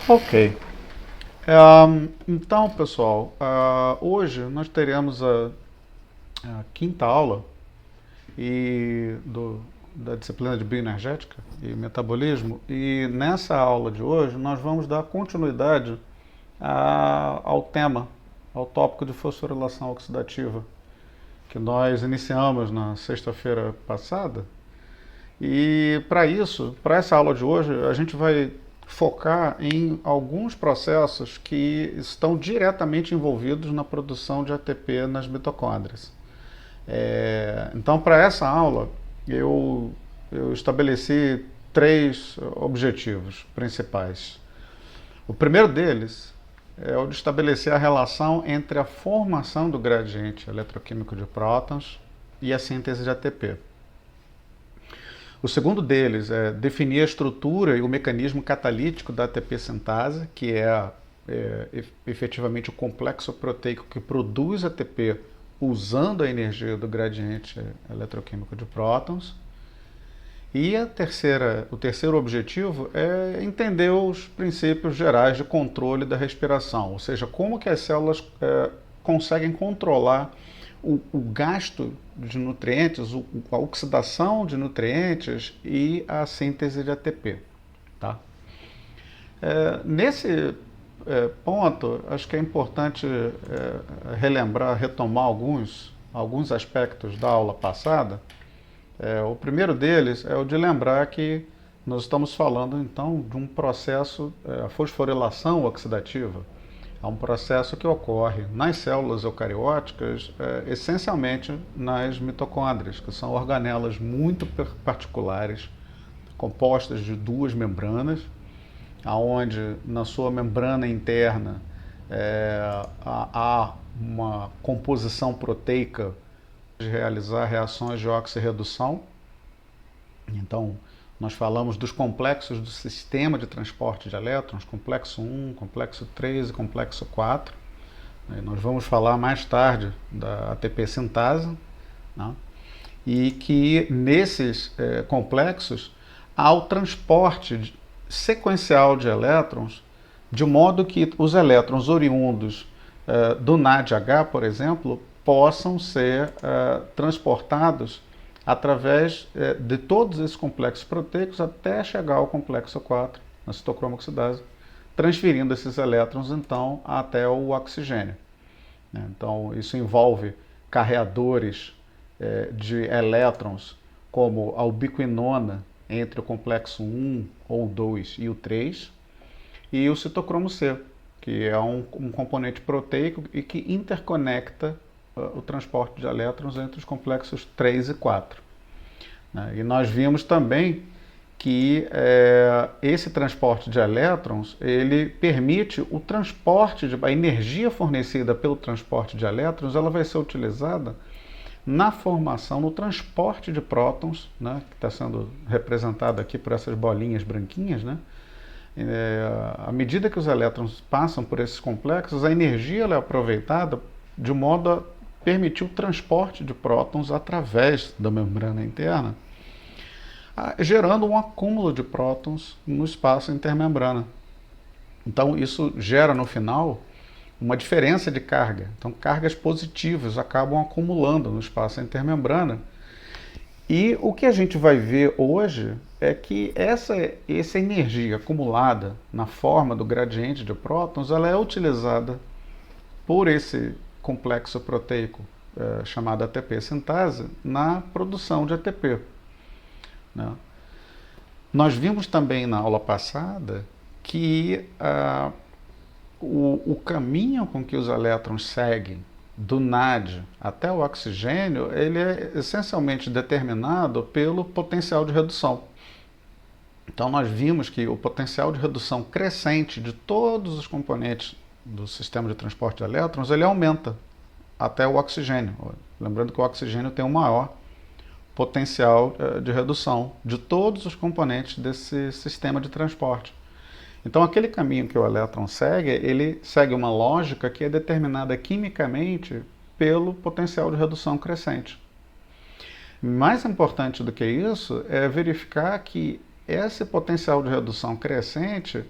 Ok. Então, pessoal, hoje nós teremos a quinta aula da disciplina de bioenergética e metabolismo. E nessa aula de hoje nós vamos dar continuidade ao tema, ao tópico de fosforilação oxidativa, que nós iniciamos na sexta-feira passada. E para isso, para essa aula de hoje, a gente vai focar em alguns processos que estão diretamente envolvidos na produção de ATP nas mitocôndrias. Então, para essa aula, eu estabeleci três objetivos principais. O primeiro deles é o de estabelecer a relação entre a formação do gradiente eletroquímico de prótons e a síntese de ATP. O segundo deles é definir a estrutura e o mecanismo catalítico da ATP sintase, que é efetivamente o complexo proteico que produz ATP usando a energia do gradiente eletroquímico de prótons. E o terceiro objetivo é entender os princípios gerais de controle da respiração, ou seja, como que as células conseguem controlar o gasto de nutrientes, a oxidação de nutrientes e a síntese de ATP. Tá? Nesse ponto, acho que é importante retomar alguns aspectos da aula passada. O primeiro deles é o de lembrar que nós estamos falando então de um processo, a fosforilação oxidativa. É um processo que ocorre nas células eucarióticas, essencialmente nas mitocôndrias, que são organelas muito particulares, compostas de duas membranas, onde na sua membrana interna há uma composição proteica de realizar reações de oxirredução. Então, nós falamos dos complexos do sistema de transporte de elétrons, complexo 1, complexo 3 e complexo 4. Nós vamos falar mais tarde da ATP sintase, né? E que nesses complexos há o transporte sequencial de elétrons, de modo que os elétrons oriundos do NADH, por exemplo, possam ser transportados através de todos esses complexos proteicos até chegar ao complexo 4, na citocromo oxidase, transferindo esses elétrons então até o oxigênio. Então isso envolve carreadores de elétrons como a ubiquinona entre o complexo 1 ou 2 e o 3, e o citocromo C, que é um componente proteico e que interconecta o transporte de elétrons entre os complexos 3 e 4. E nós vimos também que esse transporte de elétrons, ele permite o transporte, a energia fornecida pelo transporte de elétrons, ela vai ser utilizada na formação, no transporte de prótons, né, que está sendo representado aqui por essas bolinhas branquinhas, né? À medida que os elétrons passam por esses complexos, a energia ela é aproveitada de modo a permitir o transporte de prótons através da membrana interna, gerando um acúmulo de prótons no espaço intermembrana. Então isso gera no final uma diferença de carga. Então cargas positivas acabam acumulando no espaço intermembrana. E o que a gente vai ver hoje é que essa energia acumulada na forma do gradiente de prótons, ela é utilizada por esse complexo proteico chamado ATP sintase na produção de ATP. Né? Nós vimos também na aula passada que o caminho com que os elétrons seguem do NAD até o oxigênio, ele é essencialmente determinado pelo potencial de redução. Então nós vimos que o potencial de redução crescente de todos os componentes do sistema de transporte de elétrons, ele aumenta até o oxigênio. Lembrando que o oxigênio tem um maior potencial de redução de todos os componentes desse sistema de transporte. Então aquele caminho que o elétron segue, ele segue uma lógica que é determinada quimicamente pelo potencial de redução crescente. Mais importante do que isso é verificar que esse potencial de redução crescente,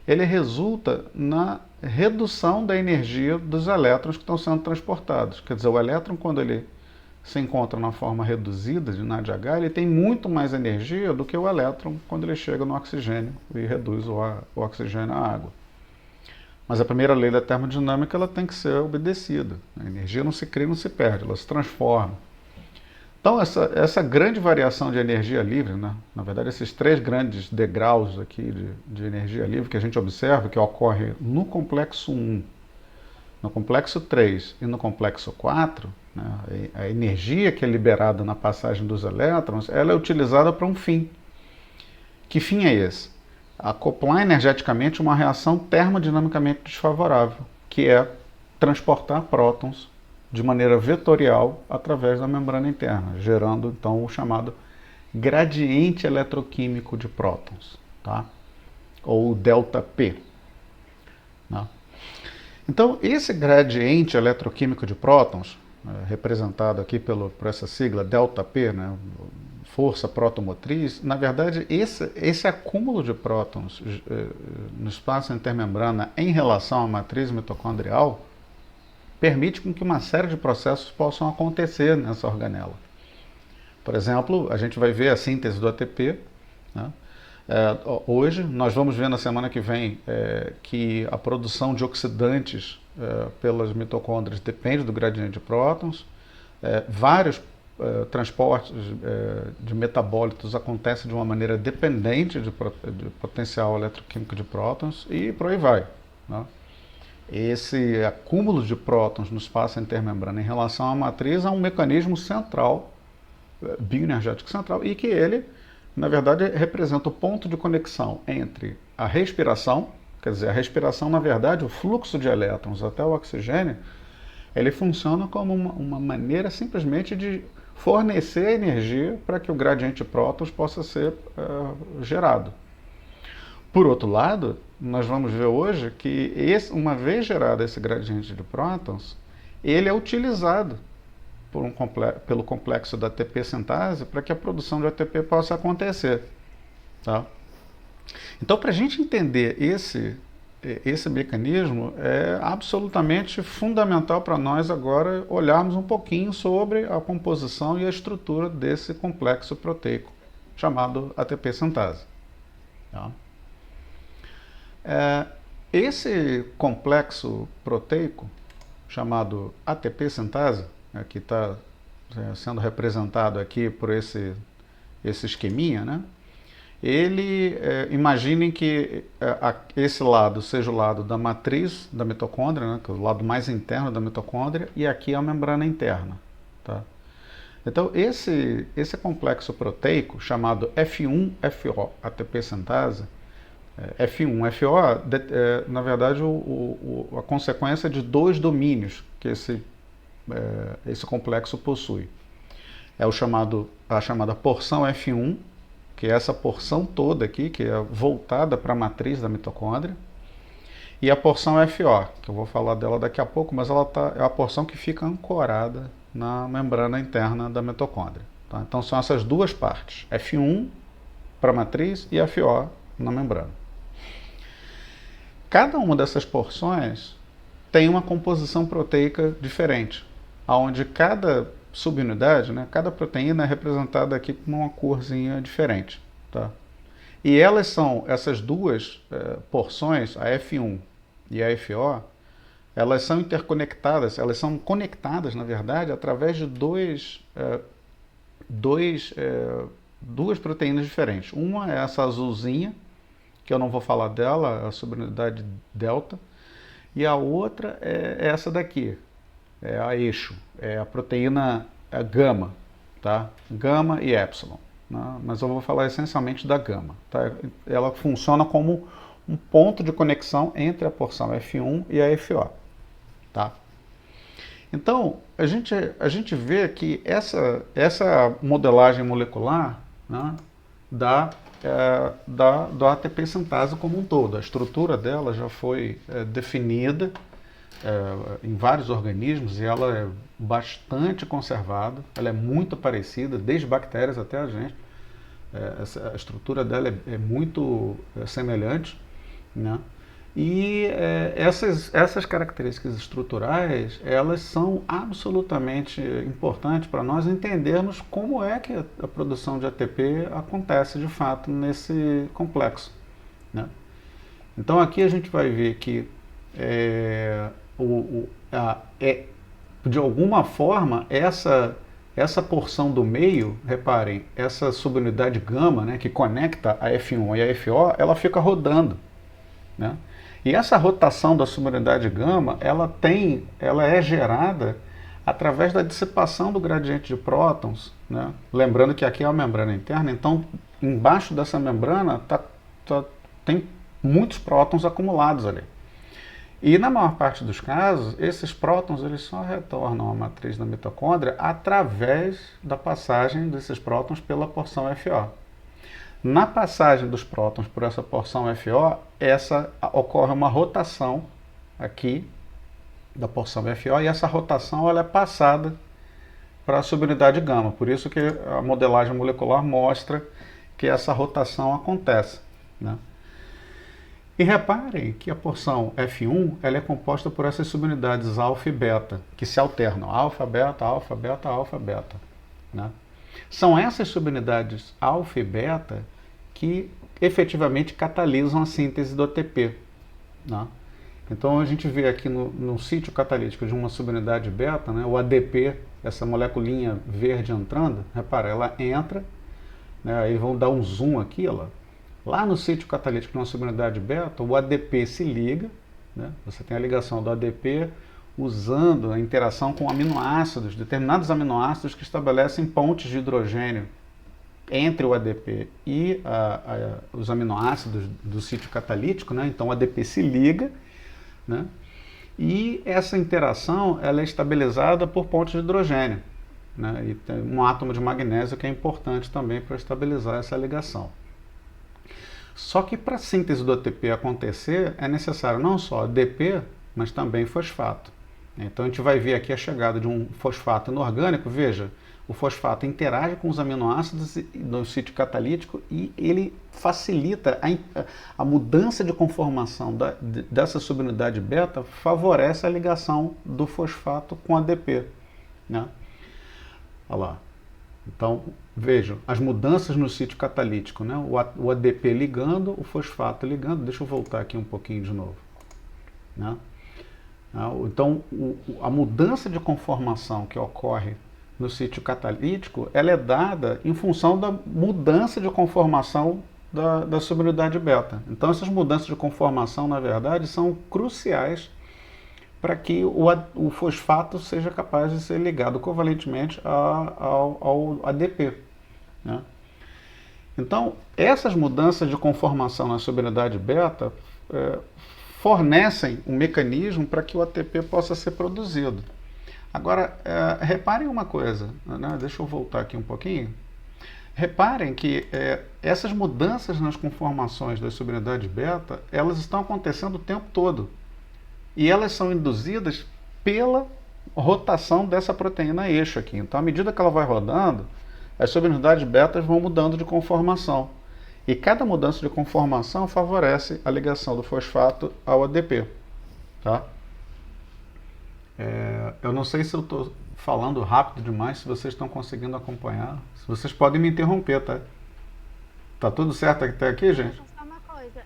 ele resulta na redução da energia dos elétrons que estão sendo transportados. Quer dizer, o elétron, quando ele se encontra na forma reduzida de NADH, ele tem muito mais energia do que o elétron quando ele chega no oxigênio e reduz o oxigênio à água. Mas a primeira lei da termodinâmica ela tem que ser obedecida. A energia não se cria, não se perde, ela se transforma. Então, essa grande variação de energia livre, né? Na verdade, esses 3 grandes degraus aqui de energia livre que a gente observa, que ocorre no complexo 1, no complexo 3 e no complexo 4, né? A energia que é liberada na passagem dos elétrons, ela é utilizada para um fim. Que fim é esse? Acoplar energeticamente uma reação termodinamicamente desfavorável, que é transportar prótons de maneira vetorial através da membrana interna, gerando então o chamado gradiente eletroquímico de prótons, tá? Ou ΔP. Né? Então, esse gradiente eletroquímico de prótons, representado aqui por essa sigla ΔP, né? Força protomotriz, na verdade, esse acúmulo de prótons no espaço intermembrana em relação à matriz mitocondrial permite com que uma série de processos possam acontecer nessa organela. Por exemplo, a gente vai ver a síntese do ATP. Né? Hoje, nós vamos ver na semana que vem que a produção de oxidantes pelas mitocôndrias depende do gradiente de prótons. Vários transportes de metabólitos acontecem de uma maneira dependente de potencial eletroquímico de prótons e por aí vai. Né? Esse acúmulo de prótons no espaço intermembrana em relação à matriz é um mecanismo central, bioenergético central, e que ele, na verdade, representa o ponto de conexão entre a respiração, quer dizer, a respiração, na verdade, o fluxo de elétrons até o oxigênio, ele funciona como uma maneira simplesmente de fornecer energia para que o gradiente de prótons possa ser gerado. Por outro lado, nós vamos ver hoje que, uma vez gerado esse gradiente de prótons, ele é utilizado pelo complexo da ATP sintase para que a produção de ATP possa acontecer. Tá? Então, para a gente entender esse mecanismo, é absolutamente fundamental para nós agora olharmos um pouquinho sobre a composição e a estrutura desse complexo proteico, chamado ATP sintase. Tá? Esse complexo proteico, chamado ATP sintase, que está sendo representado aqui por esse esqueminha, né? Ele, imaginem que esse lado seja o lado da matriz da mitocôndria, né, que é o lado mais interno da mitocôndria, e aqui a membrana interna. Tá? Então, esse complexo proteico, chamado F1-FO, ATP sintase, F1-FO é, na verdade, a consequência de 2 domínios que esse complexo possui. É a chamada porção F1, que é essa porção toda aqui, que é voltada para a matriz da mitocôndria, e a porção FO, que eu vou falar dela daqui a pouco, mas ela é a porção que fica ancorada na membrana interna da mitocôndria. Tá? Então são essas 2 partes, F1 para a matriz e FO na membrana. Cada uma dessas porções tem uma composição proteica diferente, onde cada subunidade, né, cada proteína é representada aqui com uma corzinha diferente. Tá? E elas são, essas 2 porções, a F1 e a FO, elas são interconectadas, elas são conectadas, na verdade, através de duas proteínas diferentes. Uma é essa azulzinha, que eu não vou falar dela, a subunidade delta, e a outra é essa daqui, é a eixo, é a proteína gama, tá? Gama e epsilon, né? Mas eu vou falar essencialmente da gama. Tá? Ela funciona como um ponto de conexão entre a porção F1 e a FO. Tá? Então, a gente vê que essa modelagem molecular, né, do ATP sintase como um todo. A estrutura dela já foi definida em vários organismos e ela é bastante conservada, ela é muito parecida, desde bactérias até a gente. A estrutura dela é muito semelhante, né? E essas características estruturais, elas são absolutamente importantes para nós entendermos como é que a produção de ATP acontece de fato nesse complexo, né? Então aqui a gente vai ver que é, o, o- a- é, de alguma forma essa porção do meio, reparem, essa subunidade gama, né, que conecta a F1 e a FO, ela fica rodando, né? E essa rotação da subunidade gama, ela é gerada através da dissipação do gradiente de prótons, né? Lembrando que aqui é uma membrana interna, então embaixo dessa membrana tem muitos prótons acumulados ali. E na maior parte dos casos, esses prótons eles só retornam à matriz da mitocôndria através da passagem desses prótons pela porção FO. Na passagem dos prótons por essa porção FO, ocorre uma rotação aqui da porção FO e essa rotação ela é passada para a subunidade gama. Por isso que a modelagem molecular mostra que essa rotação acontece, né? E reparem que a porção F1 ela é composta por essas subunidades alfa e beta, que se alternam, alfa, beta, alfa, beta, alfa, beta, né? São essas subunidades alfa e beta que efetivamente catalisam a síntese do ATP, né? Então a gente vê aqui no sítio catalítico de uma subunidade beta, né, o ADP, essa moleculinha verde entrando, repara, ela entra, né, aí vamos dar um zoom aqui, ó, lá no sítio catalítico de uma subunidade beta, o ADP se liga, né, você tem a ligação do ADP usando a interação com aminoácidos, determinados aminoácidos que estabelecem pontes de hidrogênio entre o ADP e os aminoácidos do sítio catalítico, né? Então o ADP se liga, né? E essa interação ela é estabilizada por pontes de hidrogênio, né? E tem um átomo de magnésio que é importante também para estabilizar essa ligação. Só que para a síntese do ATP acontecer é necessário não só ADP, mas também fosfato. Então a gente vai ver aqui a chegada de um fosfato inorgânico. Veja, o fosfato interage com os aminoácidos no sítio catalítico e ele facilita a mudança de conformação dessa subunidade beta, favorece a ligação do fosfato com ADP, né? Olha lá. Então, vejam, as mudanças no sítio catalítico, né? O ADP ligando, o fosfato ligando. Deixa eu voltar aqui um pouquinho de novo, né? Então, a mudança de conformação que ocorre no sítio catalítico, ela é dada em função da mudança de conformação da subunidade beta. Então, essas mudanças de conformação, na verdade, são cruciais para que o fosfato seja capaz de ser ligado covalentemente ao ADP, né? Então, essas mudanças de conformação na subunidade beta fornecem um mecanismo para que o ATP possa ser produzido. Agora, reparem uma coisa, né? Deixa eu voltar aqui um pouquinho. Reparem que essas mudanças nas conformações das subunidades beta, elas estão acontecendo o tempo todo. E elas são induzidas pela rotação dessa proteína eixo aqui. Então, à medida que ela vai rodando, as subunidades betas vão mudando de conformação. E cada mudança de conformação favorece a ligação do fosfato ao ADP, tá? Eu não sei se eu estou falando rápido demais, se vocês estão conseguindo acompanhar. Se vocês podem me interromper, tá? Tá tudo certo até aqui, gente? Só uma coisa,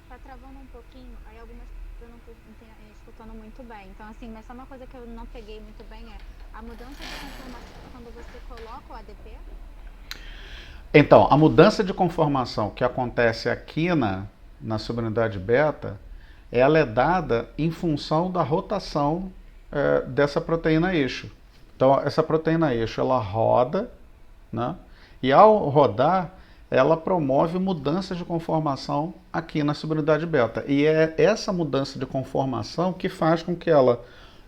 tá travando um pouquinho, aí algumas coisas eu não estou escutando muito bem. Então, assim, mas só uma coisa que eu não peguei muito bem é a mudança de conformação quando você coloca o ADP? Então, a mudança de conformação que acontece aqui na subunidade beta, ela é dada em função da rotação dessa proteína eixo. Então, essa proteína eixo, ela roda, né? E ao rodar, ela promove mudanças de conformação aqui na subunidade beta. E é essa mudança de conformação que faz com que ela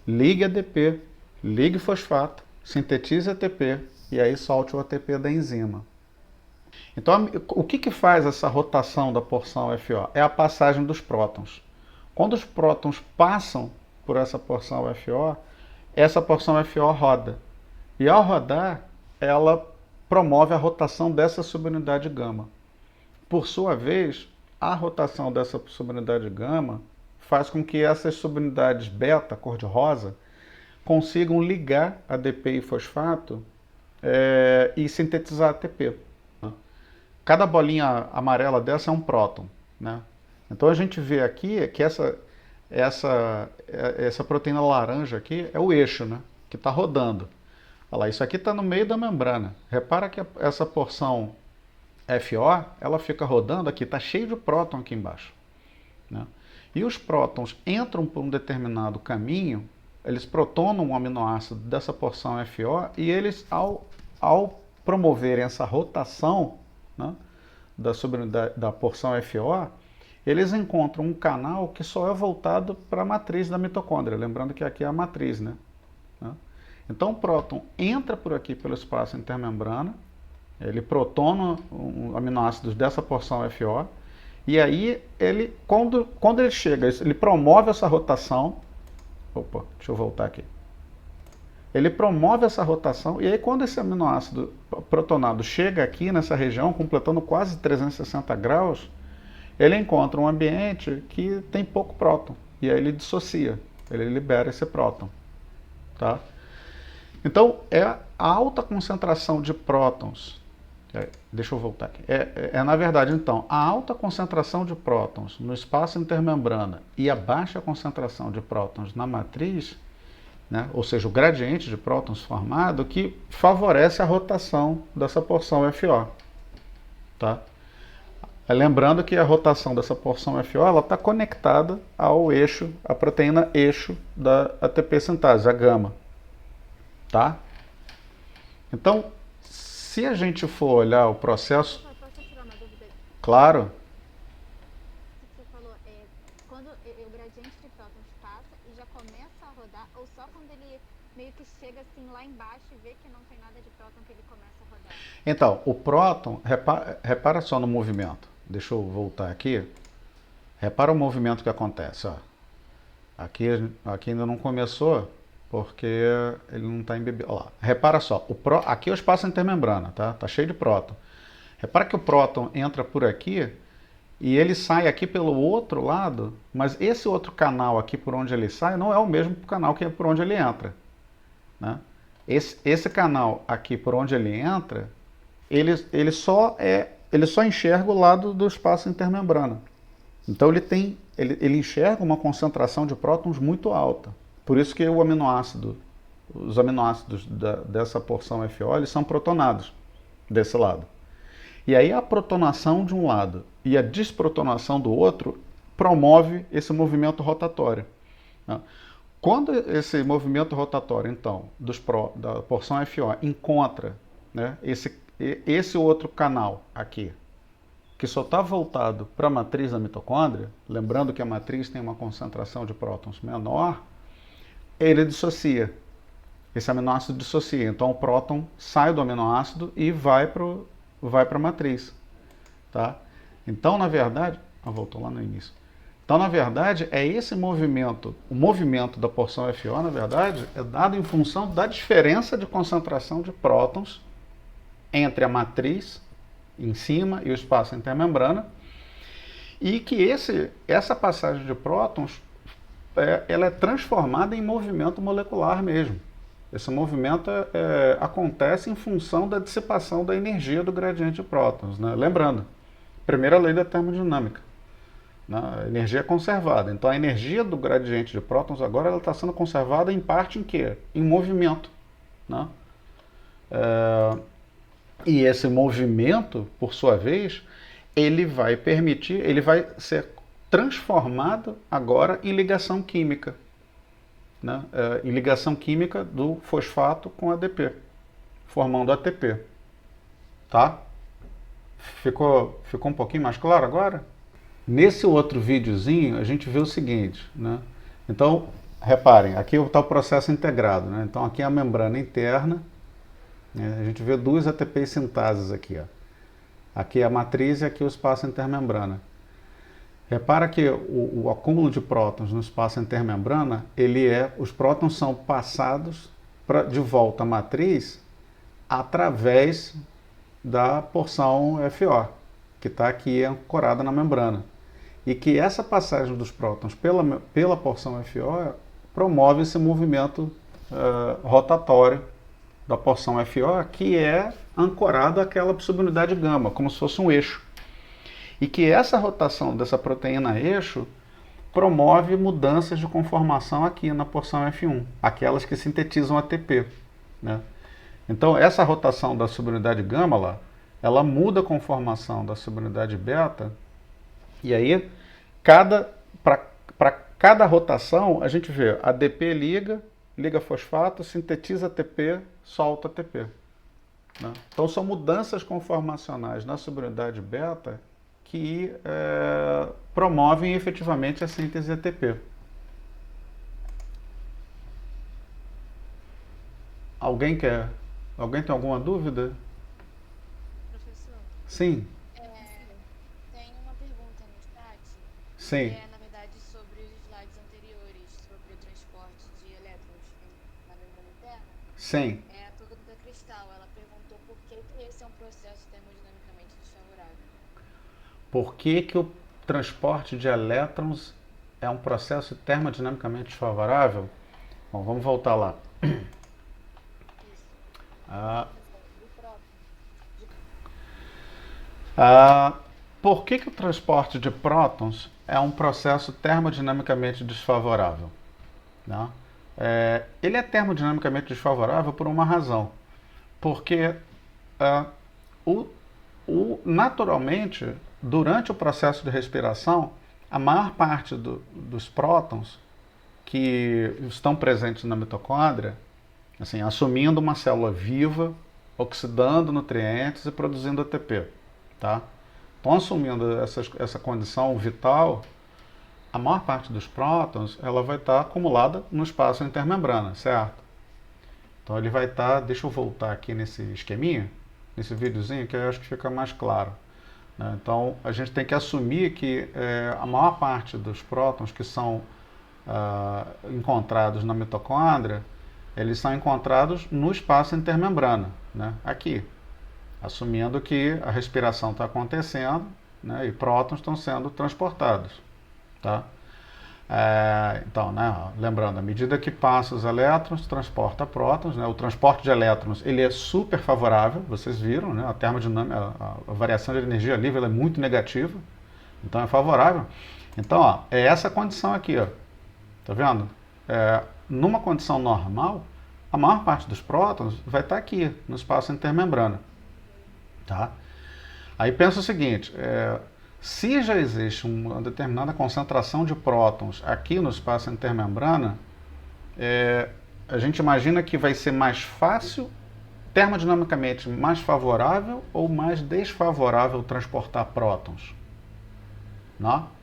ligue ADP, ligue fosfato, sintetize ATP e aí solte o ATP da enzima. Então, o que faz essa rotação da porção FO? É a passagem dos prótons. Quando os prótons passam por essa porção FO roda. E ao rodar, ela promove a rotação dessa subunidade gama. Por sua vez, a rotação dessa subunidade gama faz com que essas subunidades beta, cor-de-rosa, consigam ligar ADP e fosfato e sintetizar ATP. Né? Cada bolinha amarela dessa é um próton. Né? Então a gente vê aqui que essa proteína laranja aqui é o eixo, né? Que está rodando. Olha lá, isso aqui está no meio da membrana. Repara que essa porção FO, ela fica rodando aqui, está cheio de próton aqui embaixo. Né? E os prótons entram por um determinado caminho, eles protonam um aminoácido dessa porção FO e eles, ao promoverem essa rotação, né, da porção FO, eles encontram um canal que só é voltado para a matriz da mitocôndria. Lembrando que aqui é a matriz, né? Então o próton entra por aqui pelo espaço intermembrana, ele protona aminoácidos dessa porção FO, e aí ele, quando ele chega, ele promove essa rotação. Opa, deixa eu voltar aqui. Ele promove essa rotação, e aí quando esse aminoácido protonado chega aqui nessa região, completando quase 360 graus, ele encontra um ambiente que tem pouco próton, e aí ele dissocia, ele libera esse próton. Tá? Então, é a alta concentração de prótons. Deixa eu voltar aqui. Na verdade, então, a alta concentração de prótons no espaço intermembrana e a baixa concentração de prótons na matriz, né, ou seja, o gradiente de prótons formado, que favorece a rotação dessa porção FO. Tá? Lembrando que a rotação dessa porção FO está conectada ao eixo, a proteína eixo da ATP sintase, a gama. Tá? Então, se a gente for olhar o processo... Posso tirar uma dúvida aí? Claro. O que você falou é quando o gradiente de prótons passa e já começa a rodar, ou só quando ele meio que chega assim lá embaixo e vê que não tem nada de próton que ele começa a rodar? Então, o próton, repara só no movimento. Deixa eu voltar aqui. Repara o movimento que acontece. Ó. Aqui ainda não começou, porque ele não está embebido. Olha lá. Repara só, aqui é o espaço intermembrana, tá? Tá cheio de próton. Repara que o próton entra por aqui e ele sai aqui pelo outro lado, mas esse outro canal aqui por onde ele sai não é o mesmo canal que é por onde ele entra. Né? Esse canal aqui por onde ele entra, ele só enxerga o lado do espaço intermembrana. Então ele enxerga uma concentração de prótons muito alta. Por isso que os aminoácidos dessa porção FO, eles são protonados desse lado. E aí a protonação de um lado e a desprotonação do outro promove esse movimento rotatório. Né? Quando esse movimento rotatório, então, da porção FO encontra, né, esse outro canal aqui, que só está voltado para a matriz da mitocôndria, lembrando que a matriz tem uma concentração de prótons menor, ele dissocia. Esse aminoácido dissocia. Então o próton sai do aminoácido e vai para a matriz. Tá? Então, na verdade... voltou lá no início. Então, na verdade, é esse movimento, o movimento da porção FO, na verdade, é dado em função da diferença de concentração de prótons entre a matriz em cima e o espaço intermembrana, e que essa passagem de prótons ela é transformada em movimento molecular mesmo. Esse movimento acontece em função da dissipação da energia do gradiente de prótons. Né? Lembrando, primeira lei da termodinâmica. Né? A energia é conservada. Então a energia do gradiente de prótons agora está sendo conservada em parte em quê? Em movimento. Né? E esse movimento, por sua vez, ele vai ser transformado agora em ligação química. Né? Em ligação química do fosfato com ADP, formando ATP. Tá? Ficou um pouquinho mais claro agora? Nesse outro videozinho, a gente vê o seguinte. Né? Então, reparem, aqui está o processo integrado. Né? Então, aqui é a membrana interna. A gente vê duas ATP sintases aqui. Ó. Aqui é a matriz e aqui o espaço intermembrana. Repara que o acúmulo de prótons no espaço intermembrana, os prótons são passados de volta à matriz através da porção FO. que está aqui ancorada na membrana. E que essa passagem dos prótons pela porção FO promove esse movimento rotatório da porção FO, que é ancorado àquela subunidade gama, como se fosse um eixo. E que essa rotação dessa proteína eixo promove mudanças de conformação aqui na porção F1, aquelas que sintetizam ATP, né? Então, essa rotação da subunidade gama lá, ela muda a conformação da subunidade beta, e aí, para cada rotação, a gente vê ADP liga fosfato, sintetiza ATP, solta ATP. Né? Então, são mudanças conformacionais na subunidade beta que promovem efetivamente a síntese ATP. Alguém tem alguma dúvida? Professor, Sim, tem uma pergunta no chat, sim, que é, na verdade, sobre os slides anteriores, sobre o transporte de elétrons na membrana interna. sim. É a pergunta da Cristal. Ela perguntou por que esse é um processo termodinamicamente desfavorável. Por que que o transporte de elétrons é um processo termodinamicamente desfavorável? Bom, vamos voltar lá. Isso. Ah, Do próton. por que que o transporte de prótons é um processo termodinamicamente desfavorável? Né? Ele é termodinamicamente desfavorável por uma razão. Porque ah, o, naturalmente, durante o processo de respiração, a maior parte dos prótons que estão presentes na mitocôndria, assim, assumindo uma célula viva, oxidando nutrientes e produzindo ATP. Tá? Então, assumindo essa condição vital, a maior parte dos prótons ela vai estar acumulada no espaço intermembrana, certo? Então ele vai estar, deixa eu voltar aqui nesse esqueminha, nesse videozinho, que eu acho que fica mais claro. Né? Então a gente tem que assumir que a maior parte dos prótons que são encontrados na mitocôndria, eles são encontrados no espaço intermembrana, né? Aqui, assumindo que a respiração está acontecendo, né? E prótons estão sendo transportados. Tá? Então, né, lembrando, à medida que passa os elétrons, transporta prótons, né, o transporte de elétrons ele é super favorável, vocês viram, né, a termodinâmica, a variação de energia livre ela é muito negativa, então é favorável. Então, ó, é essa condição aqui, ó, tá vendo? Numa condição normal, a maior parte dos prótons vai estar aqui, no espaço intermembrana. Tá? Aí pensa o seguinte, se já existe uma determinada concentração de prótons aqui no espaço intermembrana, a gente imagina que vai ser mais fácil, termodinamicamente mais favorável ou mais desfavorável transportar prótons? Não?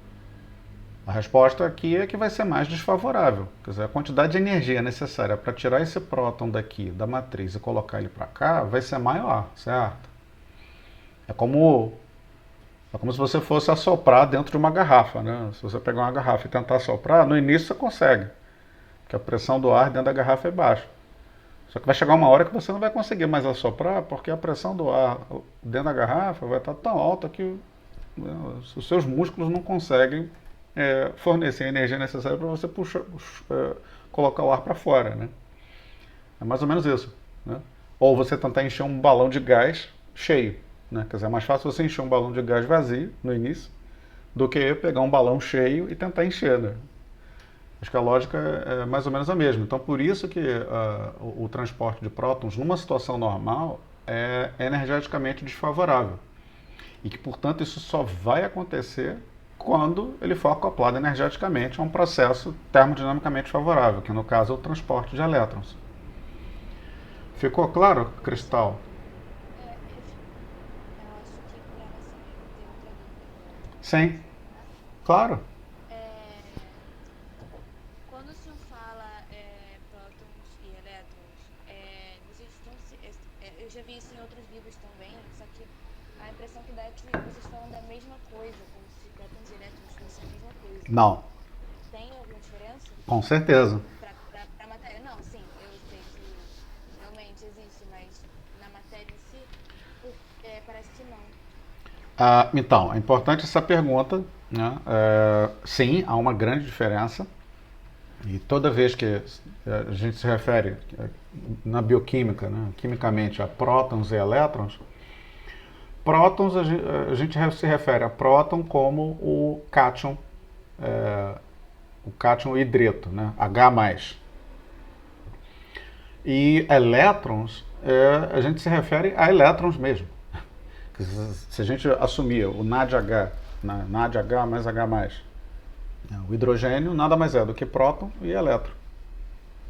A resposta aqui é que vai ser mais desfavorável. Quer dizer, a quantidade de energia necessária para tirar esse próton daqui da matriz e colocar ele para cá vai ser maior, certo? É como se você fosse assoprar dentro de uma garrafa, né? Se você pegar uma garrafa e tentar assoprar, no início você consegue, porque a pressão do ar dentro da garrafa é baixa. Só que vai chegar uma hora que você não vai conseguir mais assoprar, porque a pressão do ar dentro da garrafa vai estar tão alta que os seus músculos não conseguem fornecer a energia necessária para você colocar o ar para fora, né? É mais ou menos isso, né? Ou você tentar encher um balão de gás cheio, né? Quer dizer, é mais fácil você encher um balão de gás vazio no início do que pegar um balão cheio e tentar encher, né? Acho que a lógica é mais ou menos a mesma. Então, por isso que o transporte de prótons numa situação normal é energeticamente desfavorável. E que, portanto, isso só vai acontecer quando ele for acoplado energeticamente a um processo termodinamicamente favorável, que no caso é o transporte de elétrons. Ficou claro, Cristal? Eu acho que para você ter outra dúvida para Sim, sanar, claro. quando o senhor fala prótons e elétrons, vocês estão eu já vi isso em outros livros também, só que a impressão que dá é que vocês falam da mesma coisa, como se prótons e elétrons fossem a mesma coisa. Não, Tem alguma diferença com certeza. para a matéria? Não, sim, eu sei que realmente existe, mas na matéria em si, parece que não. Então, é importante essa pergunta, né? Sim, há uma grande diferença. E toda vez que a gente se refere na bioquímica, né, quimicamente, a prótons e elétrons, prótons a gente se refere a próton como o cátion hidreto, né, H+. E elétrons, a gente se refere a elétrons mesmo. Se a gente assumir o NADH, né, NADH mais H+, o hidrogênio nada mais é do que próton e elétron.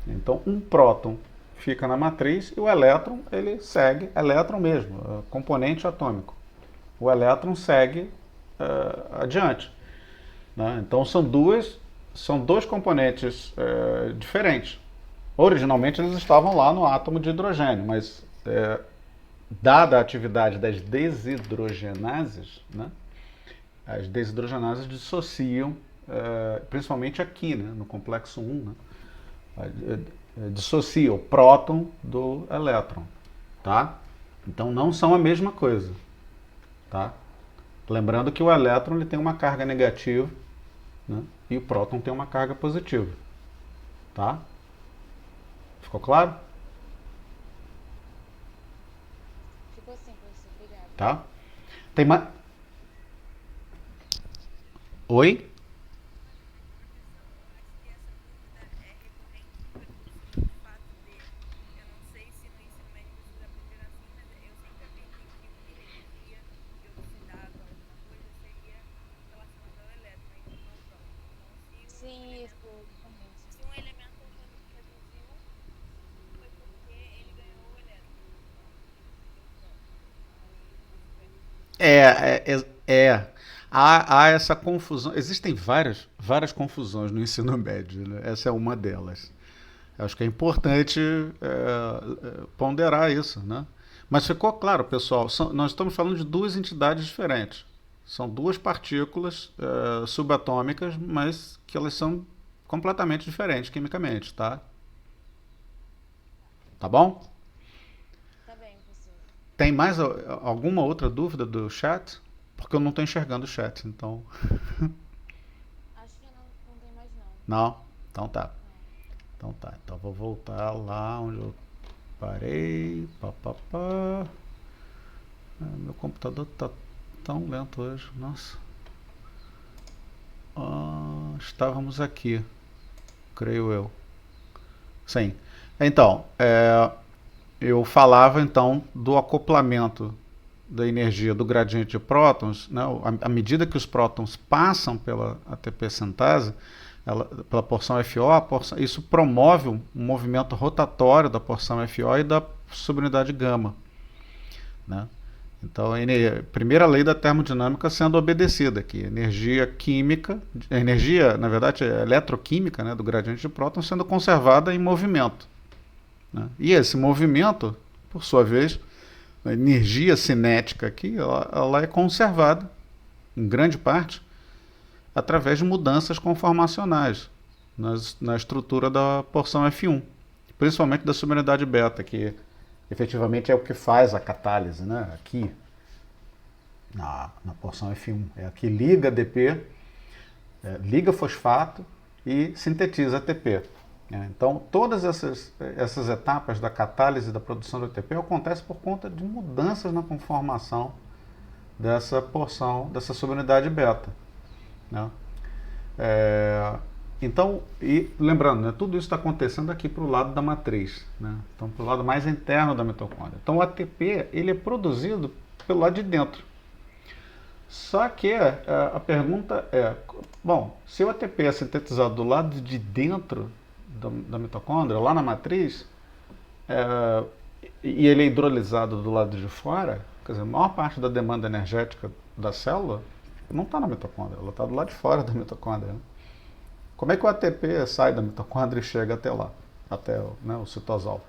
Então, um próton fica na matriz e o elétron, ele segue, elétron mesmo, componente atômico. O elétron segue adiante. Né? Então, são dois componentes diferentes. Originalmente, eles estavam lá no átomo de hidrogênio, mas dada a atividade das desidrogenases, né? As desidrogenases dissociam, principalmente aqui, né? No complexo 1, né? Dissocia o próton do elétron, tá? Então não são a mesma coisa, tá? Lembrando que o elétron ele tem uma carga negativa, né? E o próton tem uma carga positiva, tá? Ficou claro? Ficou sim, professor. Obrigada. Tá? Tem mais. Oi? Sim, isso, exatamente. Há essa confusão. Existem várias confusões no ensino médio, né? Essa é uma delas. Eu acho que é importante ponderar isso, né? Mas ficou claro, pessoal, nós estamos falando de duas entidades diferentes. São duas partículas subatômicas, mas que elas são completamente diferentes quimicamente, tá? Tá bom? Tá bem, professor. Tem mais alguma outra dúvida do chat? Porque eu não estou enxergando o chat, então. Acho que não tem mais não. Não? Então tá. Não. Então tá. Então vou voltar lá onde eu parei. Pá, pá, pá. Meu computador tá tão lento hoje. Nossa. Estávamos aqui, creio eu. Sim. Então, eu falava então do acoplamento da energia do gradiente de prótons, né, à medida que os prótons passam pela ATP sintase, pela porção FO, isso promove um movimento rotatório da porção FO e da subunidade gama. Né? Então, a primeira lei da termodinâmica sendo obedecida aqui, energia química, energia, na verdade, eletroquímica, né, do gradiente de prótons sendo conservada em movimento. Né? E esse movimento, por sua vez, a energia cinética aqui, ela é conservada, em grande parte, através de mudanças conformacionais na estrutura da porção F1, principalmente da subunidade beta, que efetivamente é o que faz a catálise, né? Aqui na porção F1. É a que liga ADP, liga fosfato e sintetiza ATP. Então, todas essas etapas da catálise e da produção de ATP acontecem por conta de mudanças na conformação dessa porção, dessa subunidade beta. Né? Então, e lembrando, né, tudo isso está acontecendo aqui para o lado da matriz, né? Então, para o lado mais interno da mitocôndria. Então, o ATP ele é produzido pelo lado de dentro. Só que a pergunta é, bom, se o ATP é sintetizado do lado de dentro da mitocôndria, lá na matriz, e ele é hidrolisado do lado de fora, quer dizer, a maior parte da demanda energética da célula não está na mitocôndria, ela está do lado de fora da mitocôndria. Né? Como é que o ATP sai da mitocôndria e chega até lá, até o citosol?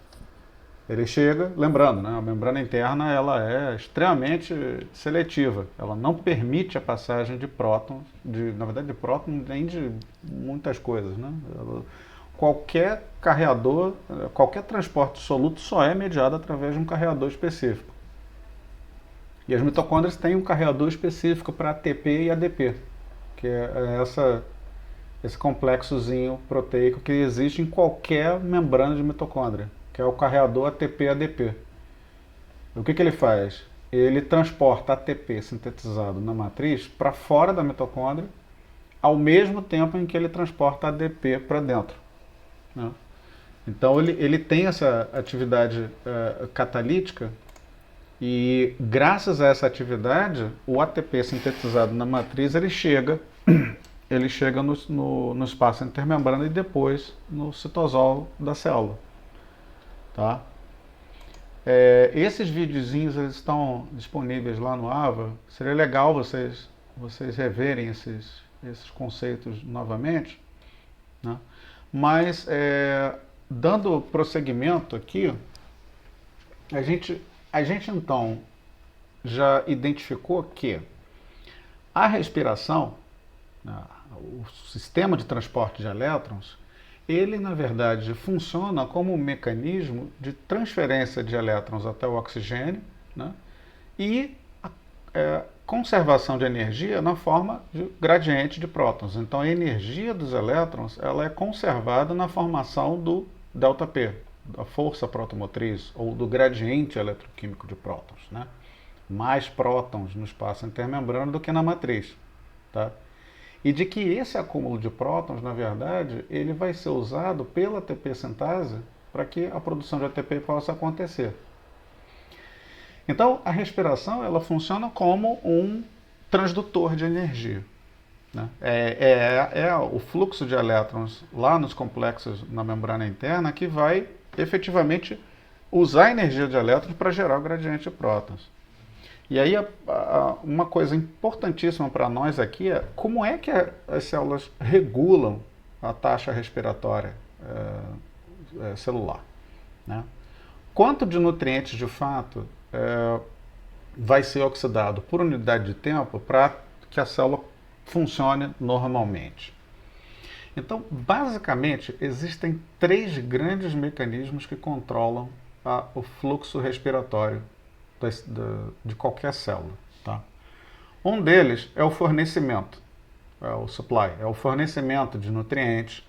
Ele chega, lembrando, né, a membrana interna ela é extremamente seletiva, ela não permite a passagem de prótons, na verdade de prótons nem de muitas coisas. Né? Qualquer carreador, qualquer transporte soluto só é mediado através de um carreador específico. E as mitocôndrias têm um carreador específico para ATP e ADP, que é esse complexozinho proteico que existe em qualquer membrana de mitocôndria, que é o carreador ATP-ADP. O que ele faz? Ele transporta ATP sintetizado na matriz para fora da mitocôndria, ao mesmo tempo em que ele transporta ADP para dentro, né? Então ele tem essa atividade catalítica e graças a essa atividade o ATP sintetizado na matriz ele chega no espaço intermembrana e depois no citosol da célula, tá? Esses videozinhos eles estão disponíveis lá no AVA. Seria legal vocês reverem esses conceitos novamente, né? Mas dando prosseguimento aqui, a gente então já identificou que a respiração, né, o sistema de transporte de elétrons, ele na verdade funciona como um mecanismo de transferência de elétrons até o oxigênio, né, e conservação de energia na forma de gradiente de prótons. Então a energia dos elétrons ela é conservada na formação do ΔP, da força protomotriz, ou do gradiente eletroquímico de prótons, né? Mais prótons no espaço intermembrana do que na matriz, tá? E de que esse acúmulo de prótons, na verdade, ele vai ser usado pela ATP sintase para que a produção de ATP possa acontecer. Então, a respiração ela funciona como um transdutor de energia, né? O fluxo de elétrons lá nos complexos na membrana interna que vai efetivamente usar a energia de elétrons para gerar o gradiente de prótons. E aí, uma coisa importantíssima para nós aqui é como é que as células regulam a taxa respiratória celular, né? Quanto de nutrientes, de fato, vai ser oxidado por unidade de tempo para que a célula funcione normalmente? Então, basicamente, existem 3 grandes mecanismos que controlam o fluxo respiratório de qualquer célula, tá? Um deles é o fornecimento, é o supply, é o fornecimento de nutrientes,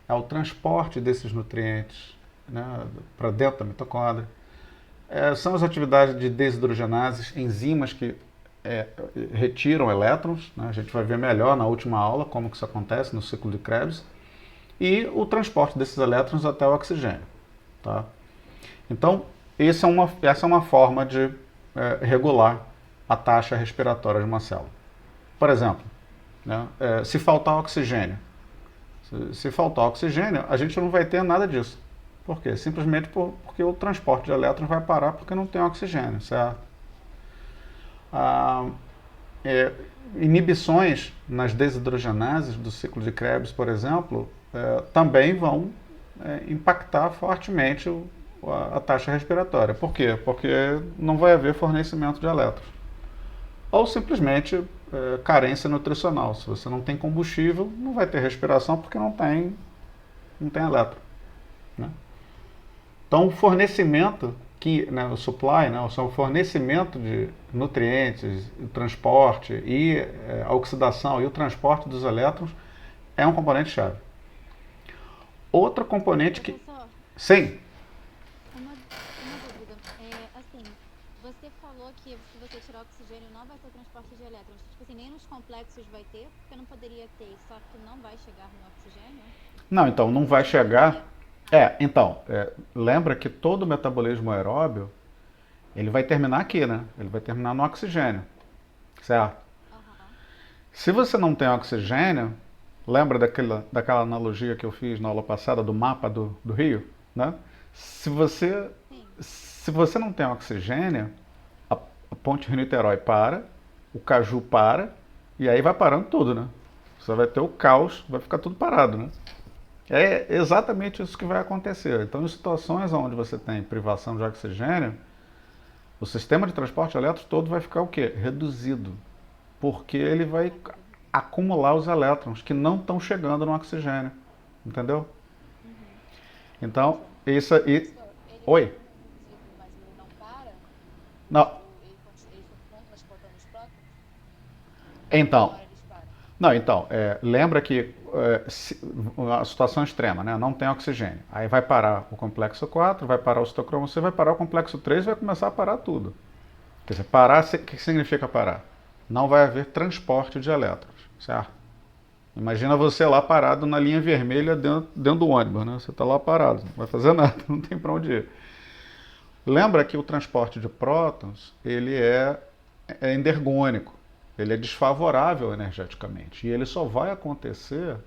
é o transporte desses nutrientes, né, para dentro da mitocôndria. São as atividades de desidrogenases, enzimas que retiram elétrons, né? A gente vai ver melhor na última aula como que isso acontece no ciclo de Krebs, e o transporte desses elétrons até o oxigênio, tá? Então, essa é uma forma de regular a taxa respiratória de uma célula. Por exemplo, né, se faltar oxigênio, a gente não vai ter nada disso. Por quê? Simplesmente porque o transporte de elétrons vai parar porque não tem oxigênio, certo? Inibições nas desidrogenases do ciclo de Krebs, por exemplo, também vão impactar fortemente a taxa respiratória. Por quê? Porque não vai haver fornecimento de elétrons. Ou simplesmente carência nutricional. Se você não tem combustível, não vai ter respiração porque não tem elétron, né? Então, o fornecimento, né, o supply, né, o fornecimento de nutrientes, o transporte e a oxidação e o transporte dos elétrons é um componente-chave. Outro componente que... Professor, Sim. uma dúvida. Assim, você falou que se você tirar oxigênio não vai ter transporte de elétrons. Tipo assim, nem nos complexos vai ter, porque não poderia ter, só que não vai chegar no oxigênio? Não, então, não vai chegar... lembra que todo metabolismo aeróbio, ele vai terminar aqui, né? Ele vai terminar no oxigênio, certo? Aham. Se você não tem oxigênio, lembra daquela analogia que eu fiz na aula passada do mapa do Rio, né? Se você não tem oxigênio, a ponte Rio-Niterói para, o Caju para, e aí vai parando tudo, né? Você vai ter o caos, vai ficar tudo parado, né? É exatamente isso que vai acontecer. Então, em situações onde você tem privação de oxigênio, o sistema de transporte de elétrons todo vai ficar o quê? Reduzido. Porque ele vai acumular os elétrons que não estão chegando no oxigênio. Entendeu? Então, isso aí... Professor, ele Oi? fica reduzido, mas ele não para? Não. Ele fica Alguma Então, hora eles param. não, então, lembra que a situação extrema, né? Não tem oxigênio. Aí vai parar o complexo 4, vai parar o citocromo C, vai parar o complexo 3 e vai começar a parar tudo. Quer dizer, parar, o que significa parar? Não vai haver transporte de elétrons, certo? Imagina você lá parado na linha vermelha dentro do ônibus, né? Você está lá parado, não vai fazer nada, não tem para onde ir. Lembra que o transporte de prótons, ele é endergônico, ele é desfavorável energeticamente, e ele só vai acontecer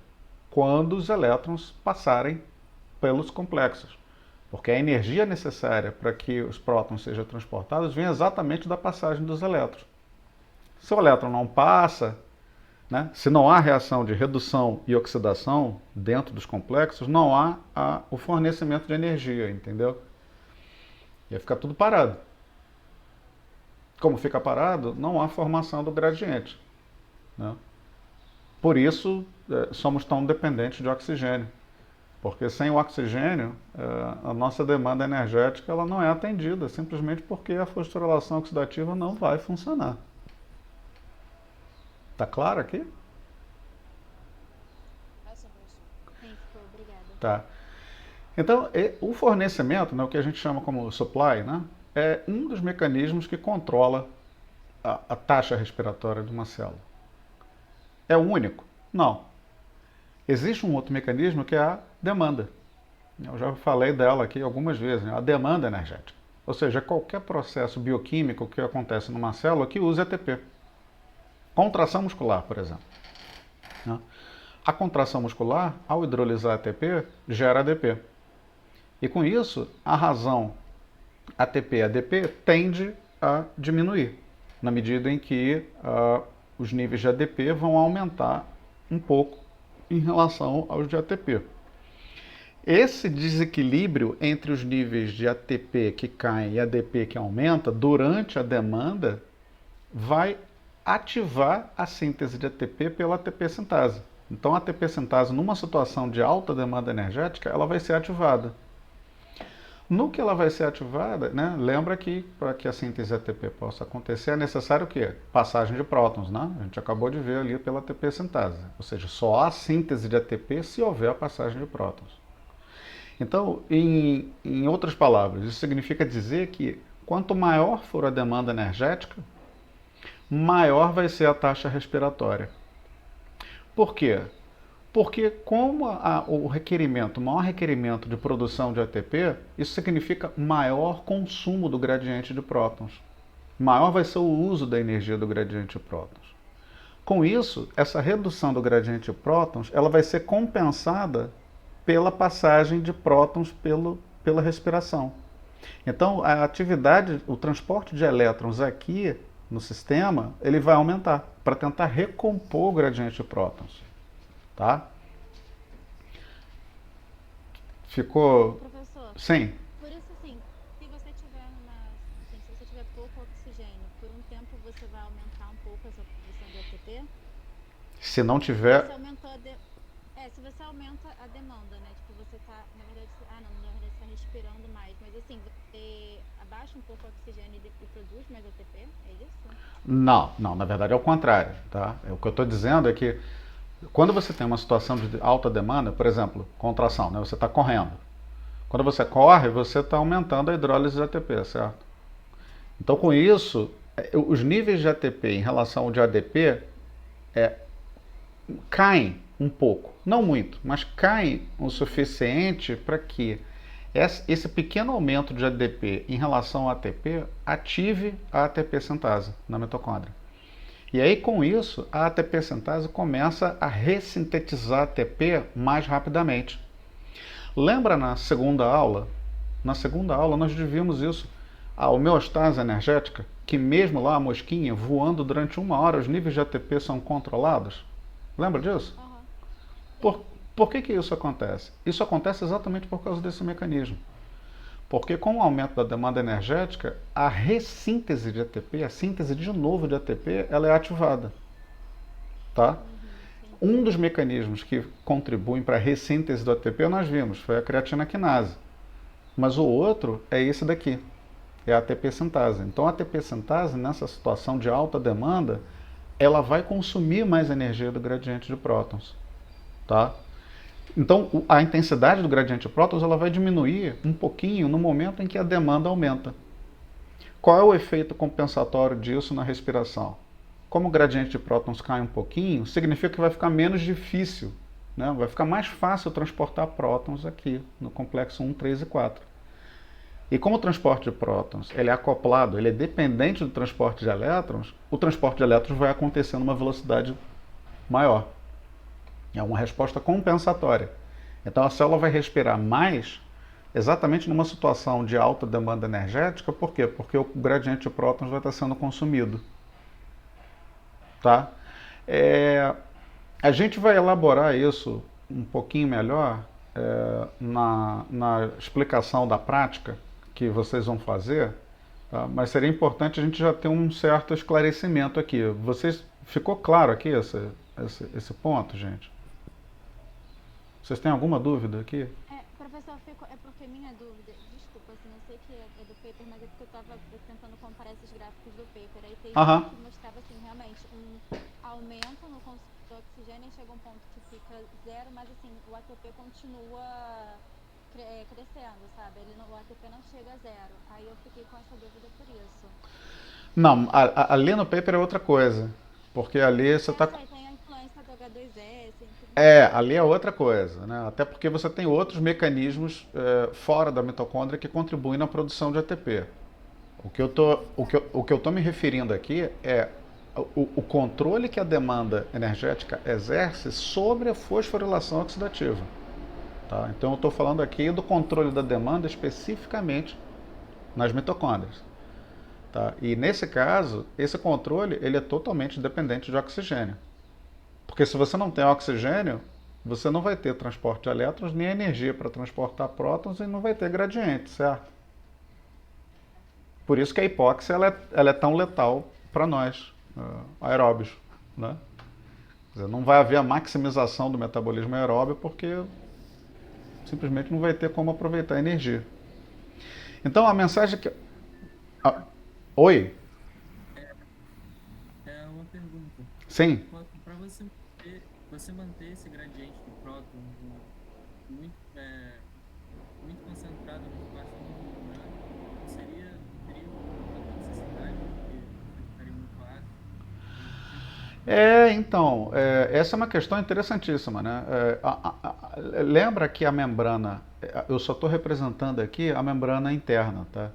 quando os elétrons passarem pelos complexos. Porque a energia necessária para que os prótons sejam transportados vem exatamente da passagem dos elétrons. Se o elétron não passa, né, se não há reação de redução e oxidação dentro dos complexos, não há o fornecimento de energia, entendeu? Ia ficar tudo parado. Como fica parado, não há formação do gradiente, né? Por isso, somos tão dependentes de oxigênio. Porque sem o oxigênio, a nossa demanda energética ela não é atendida, simplesmente porque a fosforilação oxidativa não vai funcionar. Tá claro aqui? Sim, professor. Sim, ficou, obrigada. Tá. Então, o fornecimento, né, o que a gente chama como supply, né, é um dos mecanismos que controla a taxa respiratória de uma célula. É o único? Não. Existe um outro mecanismo que é a demanda. Eu já falei dela aqui algumas vezes, né? A demanda energética. Ou seja, qualquer processo bioquímico que acontece numa célula que use ATP. Contração muscular, por exemplo, né? A contração muscular, ao hidrolisar ATP, gera ADP. E com isso, a razão ATP-ADP tende a diminuir, na medida em que os níveis de ADP vão aumentar um pouco em relação aos de ATP. Esse desequilíbrio entre os níveis de ATP que caem e ADP que aumenta durante a demanda vai ativar a síntese de ATP pela ATP sintase. Então a ATP sintase, numa situação de alta demanda energética, ela vai ser ativada. No que ela vai ser ativada, né, lembra que para que a síntese ATP possa acontecer é necessário o quê? Passagem de prótons, né? A gente acabou de ver ali pela ATP sintase. Ou seja, só há síntese de ATP se houver a passagem de prótons. Então, em outras palavras, isso significa dizer que quanto maior for a demanda energética, maior vai ser a taxa respiratória. Por quê? Porque como o maior requerimento de produção de ATP, isso significa maior consumo do gradiente de prótons. Maior vai ser o uso da energia do gradiente de prótons. Com isso, essa redução do gradiente de prótons, ela vai ser compensada pela passagem de prótons pela respiração. Então, a atividade, o transporte de elétrons aqui no sistema, ele vai aumentar para tentar recompor o gradiente de prótons. Tá? Ficou? Professor, Sim. por isso assim, se você tiver assim, se você tiver pouco oxigênio, por um tempo você vai aumentar um pouco essa produção de ATP? Se não tiver. Você aumentou se você aumenta a demanda, né? Tipo, você tá, na verdade, na verdade você tá respirando mais, mas assim, você abaixa um pouco o oxigênio e produz mais ATP, é isso? Não, na verdade é o contrário, tá? O que eu estou dizendo é que quando você tem uma situação de alta demanda, por exemplo, contração, né? Você está correndo. Quando você corre, você está aumentando a hidrólise de ATP, certo? Então, com isso, os níveis de ATP em relação ao de ADP caem um pouco, não muito, mas caem o suficiente para que esse pequeno aumento de ADP em relação ao ATP ative a ATP sintase na mitocôndria. E aí, com isso, a ATP sintase começa a ressintetizar ATP mais rapidamente. Lembra na segunda aula? Na segunda aula nós vimos isso, a homeostase energética, que mesmo lá a mosquinha voando durante 1 hora, os níveis de ATP são controlados. Lembra disso? Por que isso acontece? Isso acontece exatamente por causa desse mecanismo. Porque com o aumento da demanda energética, a ressíntese de ATP, a síntese de novo de ATP, ela é ativada. Tá? Um dos mecanismos que contribuem para a ressíntese do ATP nós vimos, foi a creatina quinase. Mas o outro é esse daqui, é a ATP sintase. Então a ATP sintase, nessa situação de alta demanda, ela vai consumir mais energia do gradiente de prótons, tá? Então, a intensidade do gradiente de prótons ela vai diminuir um pouquinho no momento em que a demanda aumenta. Qual é o efeito compensatório disso na respiração? Como o gradiente de prótons cai um pouquinho, significa que vai ficar menos difícil, né? Vai ficar mais fácil transportar prótons aqui no complexo 1, 3 e 4. E como o transporte de prótons ele é acoplado, ele é dependente do transporte de elétrons, o transporte de elétrons vai acontecer numa velocidade maior. É uma resposta compensatória. Então a célula vai respirar mais exatamente numa situação de alta demanda energética. Por quê? Porque o gradiente de prótons vai estar sendo consumido. Tá? A gente vai elaborar isso um pouquinho melhor na explicação da prática que vocês vão fazer, tá? Mas seria importante a gente já ter um certo esclarecimento aqui. Ficou claro aqui esse ponto, gente? Vocês têm alguma dúvida aqui? Professor, é porque minha dúvida, desculpa, assim, eu sei que é do paper, mas é porque eu estava tentando comparar esses gráficos do paper, aí tem um que mostrava, assim, realmente um aumento no consumo de oxigênio e chega um ponto que fica zero, mas, assim, o ATP continua crescendo, sabe? O ATP não chega a zero, aí eu fiquei com essa dúvida por isso. Não, ali no paper é outra coisa, porque ali você está... Tem a influência do H2S, ali é outra coisa, né? Até porque você tem outros mecanismos fora da mitocôndria que contribuem na produção de ATP. O que eu tô me referindo aqui é o controle que a demanda energética exerce sobre a fosforilação oxidativa. Tá? Então eu estou falando aqui do controle da demanda especificamente nas mitocôndrias. Tá? E nesse caso, esse controle ele é totalmente dependente de oxigênio. Porque se você não tem oxigênio, você não vai ter transporte de elétrons, nem energia para transportar prótons e não vai ter gradiente, certo? Por isso que a hipóxia ela é tão letal para nós, aeróbios, né? Quer dizer, não vai haver a maximização do metabolismo aeróbio porque simplesmente não vai ter como aproveitar a energia. Então a mensagem que... Oi? É uma pergunta. Sim. Para você manter esse gradiente de prótons muito concentrado no espaço mínimo, né? Teria uma necessidade porque ficaria muito ácido. Então, essa é uma questão interessantíssima, né? Lembra que a membrana, eu só estou representando aqui a membrana interna, tá?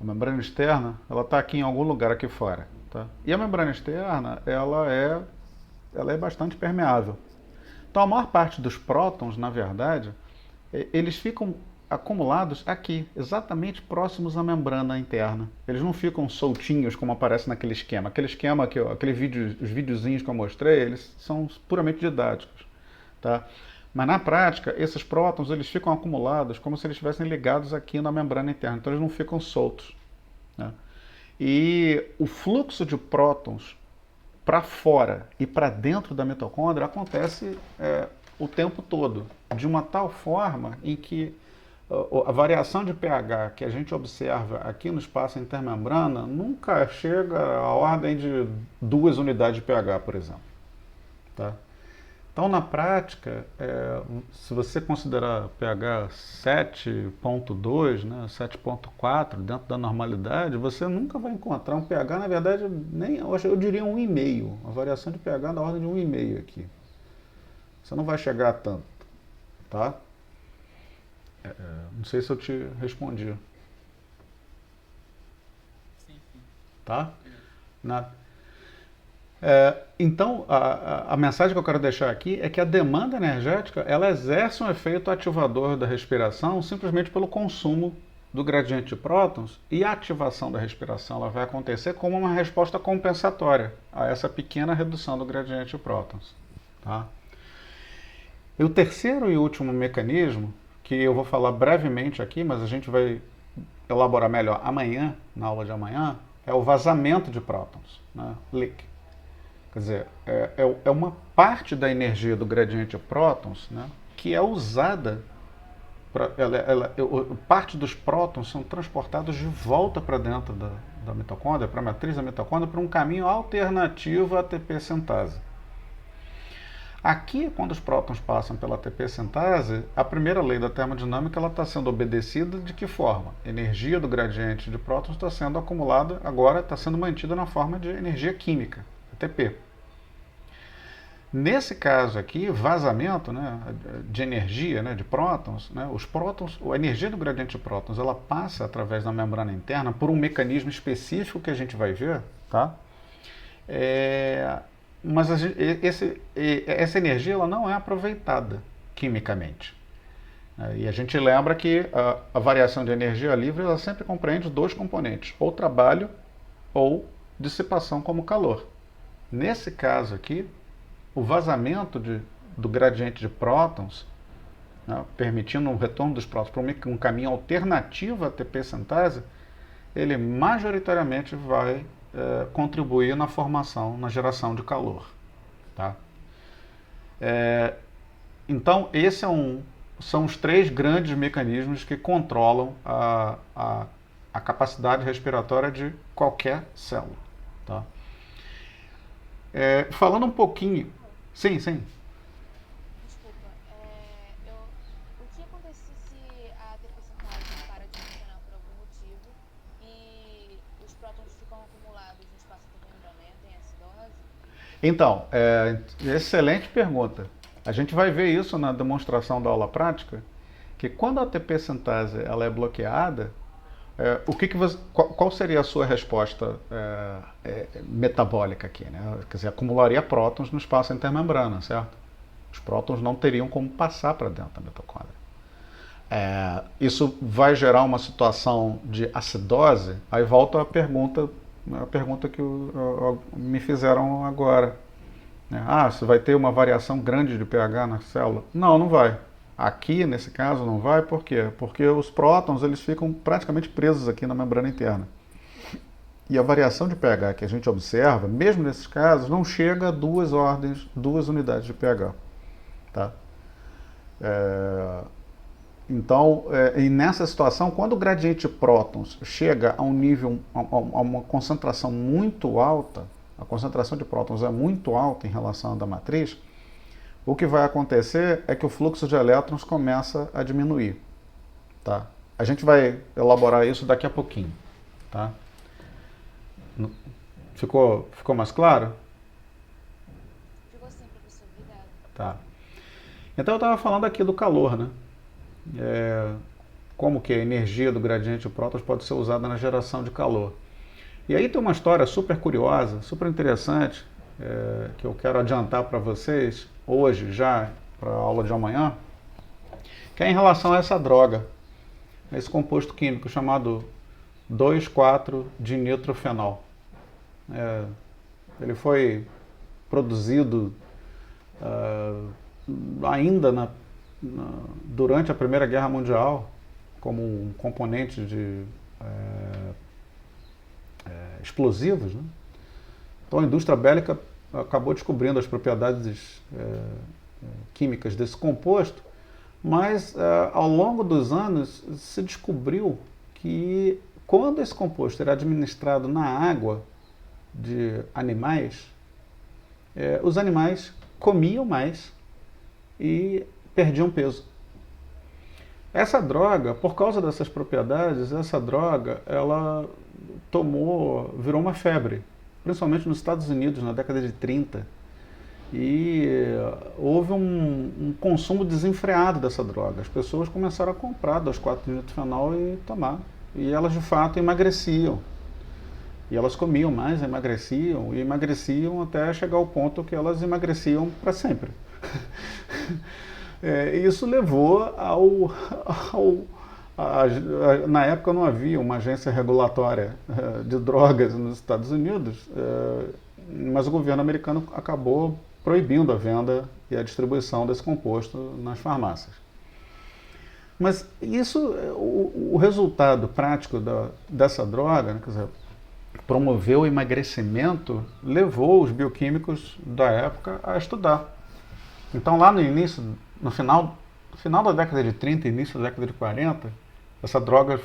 A membrana externa, ela está aqui em algum lugar aqui fora, tá? E a membrana externa, ela é bastante permeável. Então, a maior parte dos prótons, na verdade, eles ficam acumulados aqui, exatamente próximos à membrana interna. Eles não ficam soltinhos como aparece naquele esquema. Aquele esquema aqui, ó, os videozinhos que eu mostrei, eles são puramente didáticos, tá? Mas na prática, esses prótons eles ficam acumulados como se eles estivessem ligados aqui na membrana interna. Então eles não ficam soltos, né? E o fluxo de prótons para fora e para dentro da mitocôndria acontece o tempo todo, de uma tal forma em que a variação de pH que a gente observa aqui no espaço intermembrana nunca chega à ordem de 2 unidades de pH, por exemplo. Tá? Então, na prática, se você considerar pH 7.2, né, 7.4 dentro da normalidade, você nunca vai encontrar um pH, na verdade, eu diria 1,5. A variação de pH na ordem de 1,5 aqui. Você não vai chegar a tanto. Tá? Não sei se eu te respondi. Sim. Tá? Então, a mensagem que eu quero deixar aqui é que a demanda energética ela exerce um efeito ativador da respiração simplesmente pelo consumo do gradiente de prótons, e a ativação da respiração ela vai acontecer como uma resposta compensatória a essa pequena redução do gradiente de prótons. Tá? E o terceiro e último mecanismo, que eu vou falar brevemente aqui, mas a gente vai elaborar melhor amanhã, na aula de amanhã, é o vazamento de prótons, né? Leak. Quer dizer, é uma parte da energia do gradiente de prótons, né, que é usada, parte dos prótons são transportados de volta para dentro da mitocôndria, para a matriz da mitocôndria, para um caminho alternativo à ATP sintase. Aqui, quando os prótons passam pela ATP sintase, a primeira lei da termodinâmica está sendo obedecida de que forma? A energia do gradiente de prótons está sendo acumulada, agora está sendo mantida na forma de energia química, ATP. Nesse caso aqui, vazamento, né, de energia, né, de prótons, né, os prótons, a energia do gradiente de prótons, ela passa através da membrana interna por um mecanismo específico que a gente vai ver, tá? Mas essa energia ela não é aproveitada quimicamente. E a gente lembra que a variação de energia livre ela sempre compreende dois componentes, ou trabalho ou dissipação como calor. Nesse caso aqui, o vazamento do gradiente de prótons, né, permitindo um retorno dos prótons para um caminho alternativo à ATP sintase, ele majoritariamente vai contribuir na formação, na geração de calor. Tá? Então, esses são os três grandes mecanismos que controlam a capacidade respiratória de qualquer célula. Tá? Falando um pouquinho... Sim. Desculpa, o que acontece se a ATP sintase para de funcionar por algum motivo e os prótons ficam acumulados no espaço da membrana? Tem acidose? Então, excelente pergunta. A gente vai ver isso na demonstração da aula prática, que quando a ATP sintase ela é bloqueada, qual seria a sua resposta metabólica aqui? Né? Quer dizer, acumularia prótons no espaço intermembrana, certo? Os prótons não teriam como passar para dentro da mitocôndria. Isso vai gerar uma situação de acidose. Aí volta a pergunta que me fizeram agora. Você vai ter uma variação grande de pH na célula? Não vai. Aqui, nesse caso, não vai, por quê? Porque os prótons eles ficam praticamente presos aqui na membrana interna. E a variação de pH que a gente observa, mesmo nesses casos, não chega a 2 unidades de pH. Tá? Então, e nessa situação, quando o gradiente de prótons chega a um nível, a uma concentração muito alta, a concentração de prótons é muito alta em relação à da matriz, o que vai acontecer é que o fluxo de elétrons começa a diminuir. Tá? A gente vai elaborar isso daqui a pouquinho. Tá? Ficou mais claro? Ficou sim, professor. Obrigada. Tá. Então eu estava falando aqui do calor, né? Como que a energia do gradiente de prótons pode ser usada na geração de calor. E aí tem uma história super curiosa, super interessante, que eu quero adiantar para vocês hoje, já para a aula de amanhã, que é em relação a essa droga, esse composto químico chamado 2,4-dinitrofenol. Ele foi produzido ainda durante a Primeira Guerra Mundial como um componente de explosivos, né? Então a indústria bélica acabou descobrindo as propriedades químicas desse composto, mas ao longo dos anos se descobriu que quando esse composto era administrado na água de animais, os animais comiam mais e perdiam peso. Essa droga, por causa dessas propriedades, ela virou uma febre, principalmente nos Estados Unidos, na década de 30. E houve um consumo desenfreado dessa droga. As pessoas começaram a comprar 2,4-dinitrofenol e tomar. E elas, de fato, emagreciam. E elas comiam mais, emagreciam até chegar ao ponto que elas emagreciam para sempre. Isso levou na época não havia uma agência regulatória de drogas nos Estados Unidos, mas o governo americano acabou proibindo a venda e a distribuição desse composto nas farmácias. Mas o resultado prático dessa droga, né, quer dizer, promoveu o emagrecimento, levou os bioquímicos da época a estudar. Então lá no final da década de 30 e início da década de 40, essa droga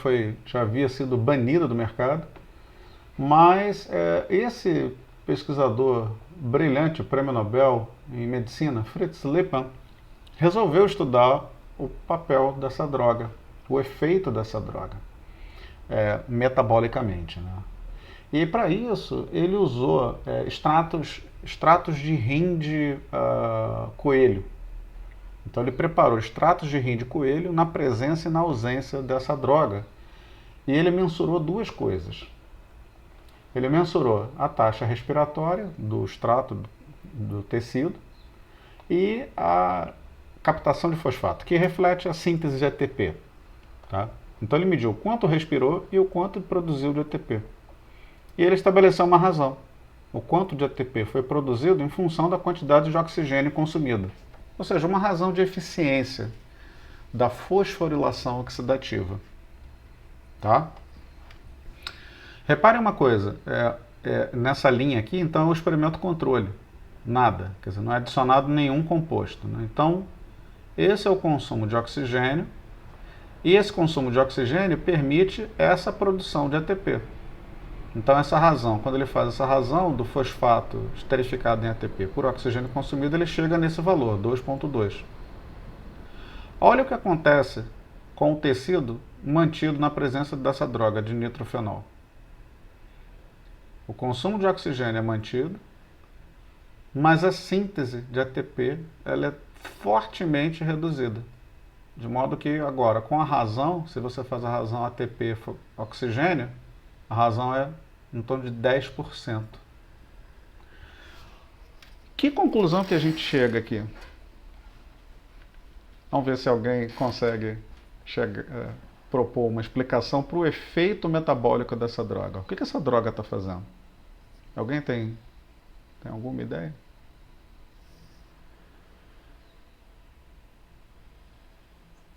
já havia sido banida do mercado Mas esse pesquisador brilhante, prêmio Nobel em medicina, Fritz Lippan, resolveu estudar o papel dessa droga, o efeito dessa droga, metabolicamente, né? E para isso ele usou extratos de rim de coelho. Então ele preparou extratos de rim de coelho na presença e na ausência dessa droga. E ele mensurou duas coisas. Ele mensurou a taxa respiratória do extrato do tecido e a captação de fosfato, que reflete a síntese de ATP. Tá? Então ele mediu o quanto respirou e o quanto produziu de ATP. E ele estabeleceu uma razão. O quanto de ATP foi produzido em função da quantidade de oxigênio consumido. Ou seja, uma razão de eficiência da fosforilação oxidativa. Tá? Repare uma coisa, nessa linha aqui, então é o experimento controle. Nada, quer dizer, não é adicionado nenhum composto. Né? Então, esse é o consumo de oxigênio, e esse consumo de oxigênio permite essa produção de ATP. Então, essa razão, quando ele faz essa razão do fosfato esterificado em ATP por oxigênio consumido, ele chega nesse valor, 2,2. Olha o que acontece com o tecido mantido na presença dessa droga de nitrofenol. O consumo de oxigênio é mantido, mas a síntese de ATP ela é fortemente reduzida. De modo que agora, com a razão, se você faz a razão ATP oxigênio, a razão é em torno de 10%. Que conclusão que a gente chega aqui? Vamos ver se alguém consegue propor uma explicação para o efeito metabólico dessa droga. O que essa droga está fazendo? Alguém tem alguma ideia?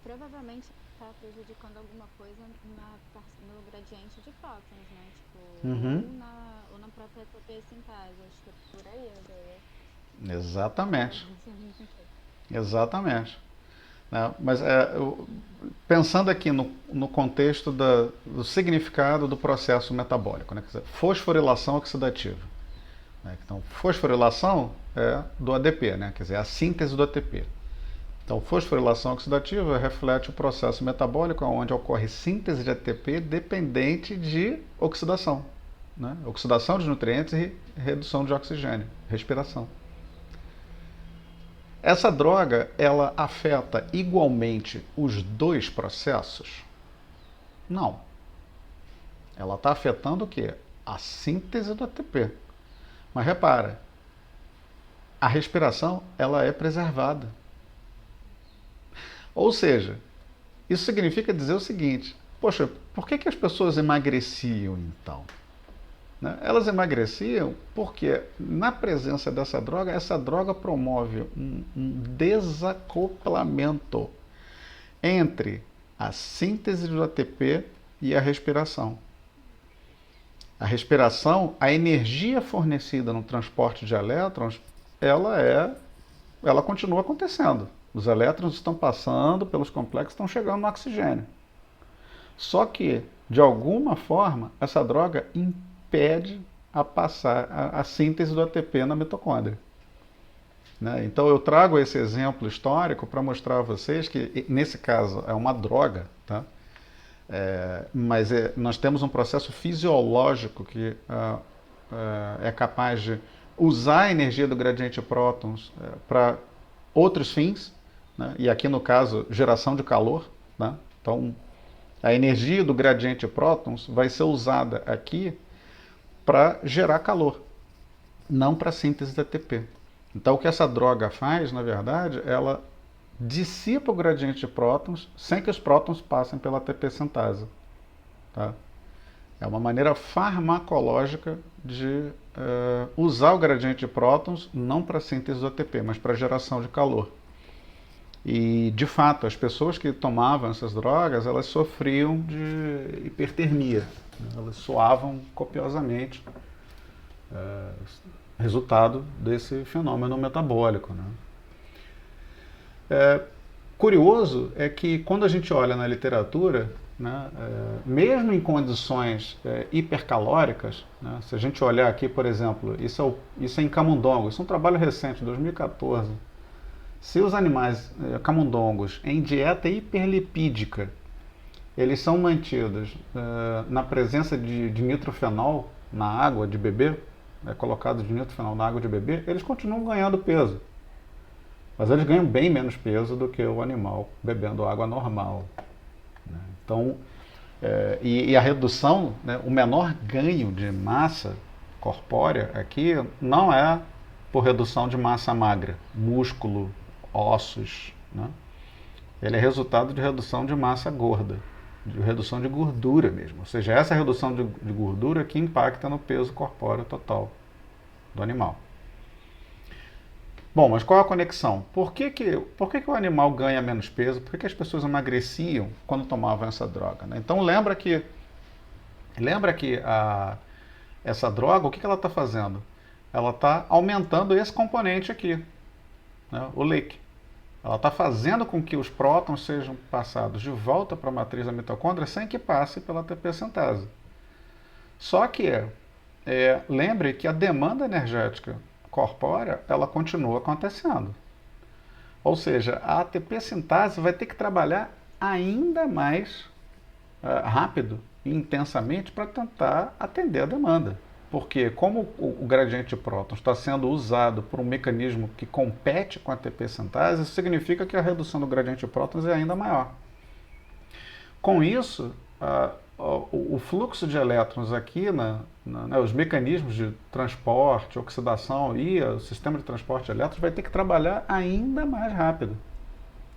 Provavelmente está prejudicando alguma coisa no gradiente de prótons, né? Tipo, Uhum. ou na própria ATP sintase. Acho que é por aí a ideia. Exatamente. Não sei. Exatamente. Né? Mas pensando aqui no contexto do significado do processo metabólico, né? Quer dizer, fosforilação oxidativa. Né? Então, fosforilação é do ADP, né? Quer dizer, a síntese do ATP. Então, fosforilação oxidativa reflete o processo metabólico onde ocorre síntese de ATP dependente de oxidação. Né? Oxidação de nutrientes e redução de oxigênio, respiração. Essa droga, ela afeta igualmente os dois processos? Não. Ela está afetando o quê? A síntese do ATP. Mas repara, a respiração, ela é preservada. Ou seja, isso significa dizer o seguinte, poxa, por que as pessoas emagreciam então? Né? Elas emagreciam porque, na presença dessa droga, essa droga promove um desacoplamento entre a síntese do ATP e a respiração. A respiração, a energia fornecida no transporte de elétrons, ela continua acontecendo. Os elétrons estão passando pelos complexos, estão chegando no oxigênio. Só que, de alguma forma, essa droga impede a síntese do ATP na mitocôndria. Né? Então eu trago esse exemplo histórico para mostrar a vocês que, nesse caso, é uma droga, tá? Mas nós temos um processo fisiológico que é capaz de usar a energia do gradiente de prótons para outros fins, né? E aqui no caso, geração de calor. Né? Então, a energia do gradiente de prótons vai ser usada aqui para gerar calor, não para síntese de ATP. Então, o que essa droga faz, na verdade, ela dissipa o gradiente de prótons sem que os prótons passem pela ATP sintase. Tá? É uma maneira farmacológica de usar o gradiente de prótons não para síntese do ATP, mas para geração de calor. E, de fato, as pessoas que tomavam essas drogas, elas sofriam de hipertermia. Elas suavam copiosamente, resultado desse fenômeno metabólico. Né? Curioso é que, quando a gente olha na literatura, né, mesmo em condições hipercalóricas, né, se a gente olhar aqui, por exemplo, isso é em camundongo, isso é um trabalho recente, 2014. Se os animais camundongos em dieta hiperlipídica, eles são mantidos na presença de nitrofenol na água de beber, colocado de nitrofenol na água de beber, eles continuam ganhando peso. Mas eles ganham bem menos peso do que o animal bebendo água normal. Né? Então, e a redução, né, o menor ganho de massa corpórea aqui não é por redução de massa magra, músculo, ossos. Né? Ele é resultado de redução de massa gorda, de redução de gordura mesmo. Ou seja, essa redução de gordura que impacta no peso corpóreo total do animal. Bom, mas qual é a conexão? Por que o animal ganha menos peso? Por que as pessoas emagreciam quando tomavam essa droga? Né? Então lembra que essa droga, o que ela está fazendo? Ela está aumentando esse componente aqui, né? O leak. Ela está fazendo com que os prótons sejam passados de volta para a matriz da mitocôndria sem que passe pela ATP sintase. Só que lembre que a demanda energética corpórea, ela continua acontecendo. Ou seja, a ATP sintase vai ter que trabalhar ainda mais rápido e intensamente para tentar atender a demanda. Porque como o gradiente de prótons está sendo usado por um mecanismo que compete com a ATP sintase, isso significa que a redução do gradiente de prótons é ainda maior. Com isso, o fluxo de elétrons aqui, os mecanismos de transporte, oxidação e o sistema de transporte de elétrons vai ter que trabalhar ainda mais rápido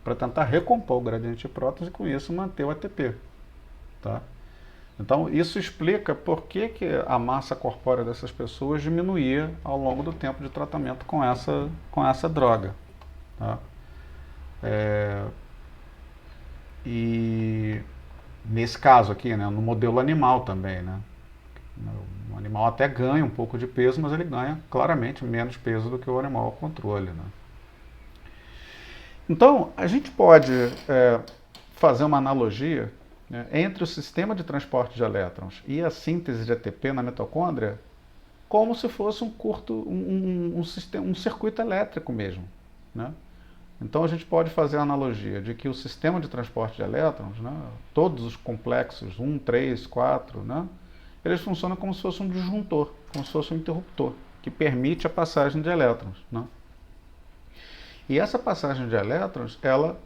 para tentar recompor o gradiente de prótons e com isso manter o ATP. Tá? Então isso explica por que a massa corpórea dessas pessoas diminuía ao longo do tempo de tratamento com essa droga. Tá? E nesse caso aqui, né, no modelo animal também, né? O animal até ganha um pouco de peso, mas ele ganha claramente menos peso do que o animal ao controle. Né? Então, a gente pode fazer uma analogia, né, entre o sistema de transporte de elétrons e a síntese de ATP na mitocôndria como se fosse um circuito elétrico mesmo. Né? Então a gente pode fazer a analogia de que o sistema de transporte de elétrons, né, todos os complexos, 1, 3, 4, né, eles funcionam como se fosse um disjuntor, como se fosse um interruptor, que permite a passagem de elétrons. Né? E essa passagem de elétrons, ela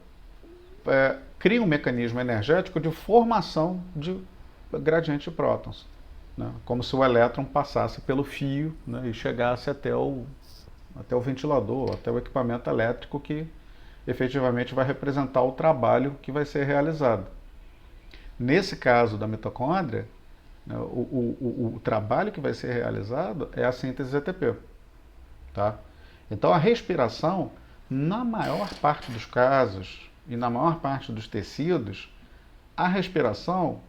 cria um mecanismo energético de formação de gradiente de prótons. Né? Como se o elétron passasse pelo fio, né, e chegasse até o ventilador, até o equipamento elétrico que efetivamente vai representar o trabalho que vai ser realizado. Nesse caso da mitocôndria, né, o trabalho que vai ser realizado é a síntese de ATP. Tá? Então a respiração, na maior parte dos casos e na maior parte dos tecidos, a respiração,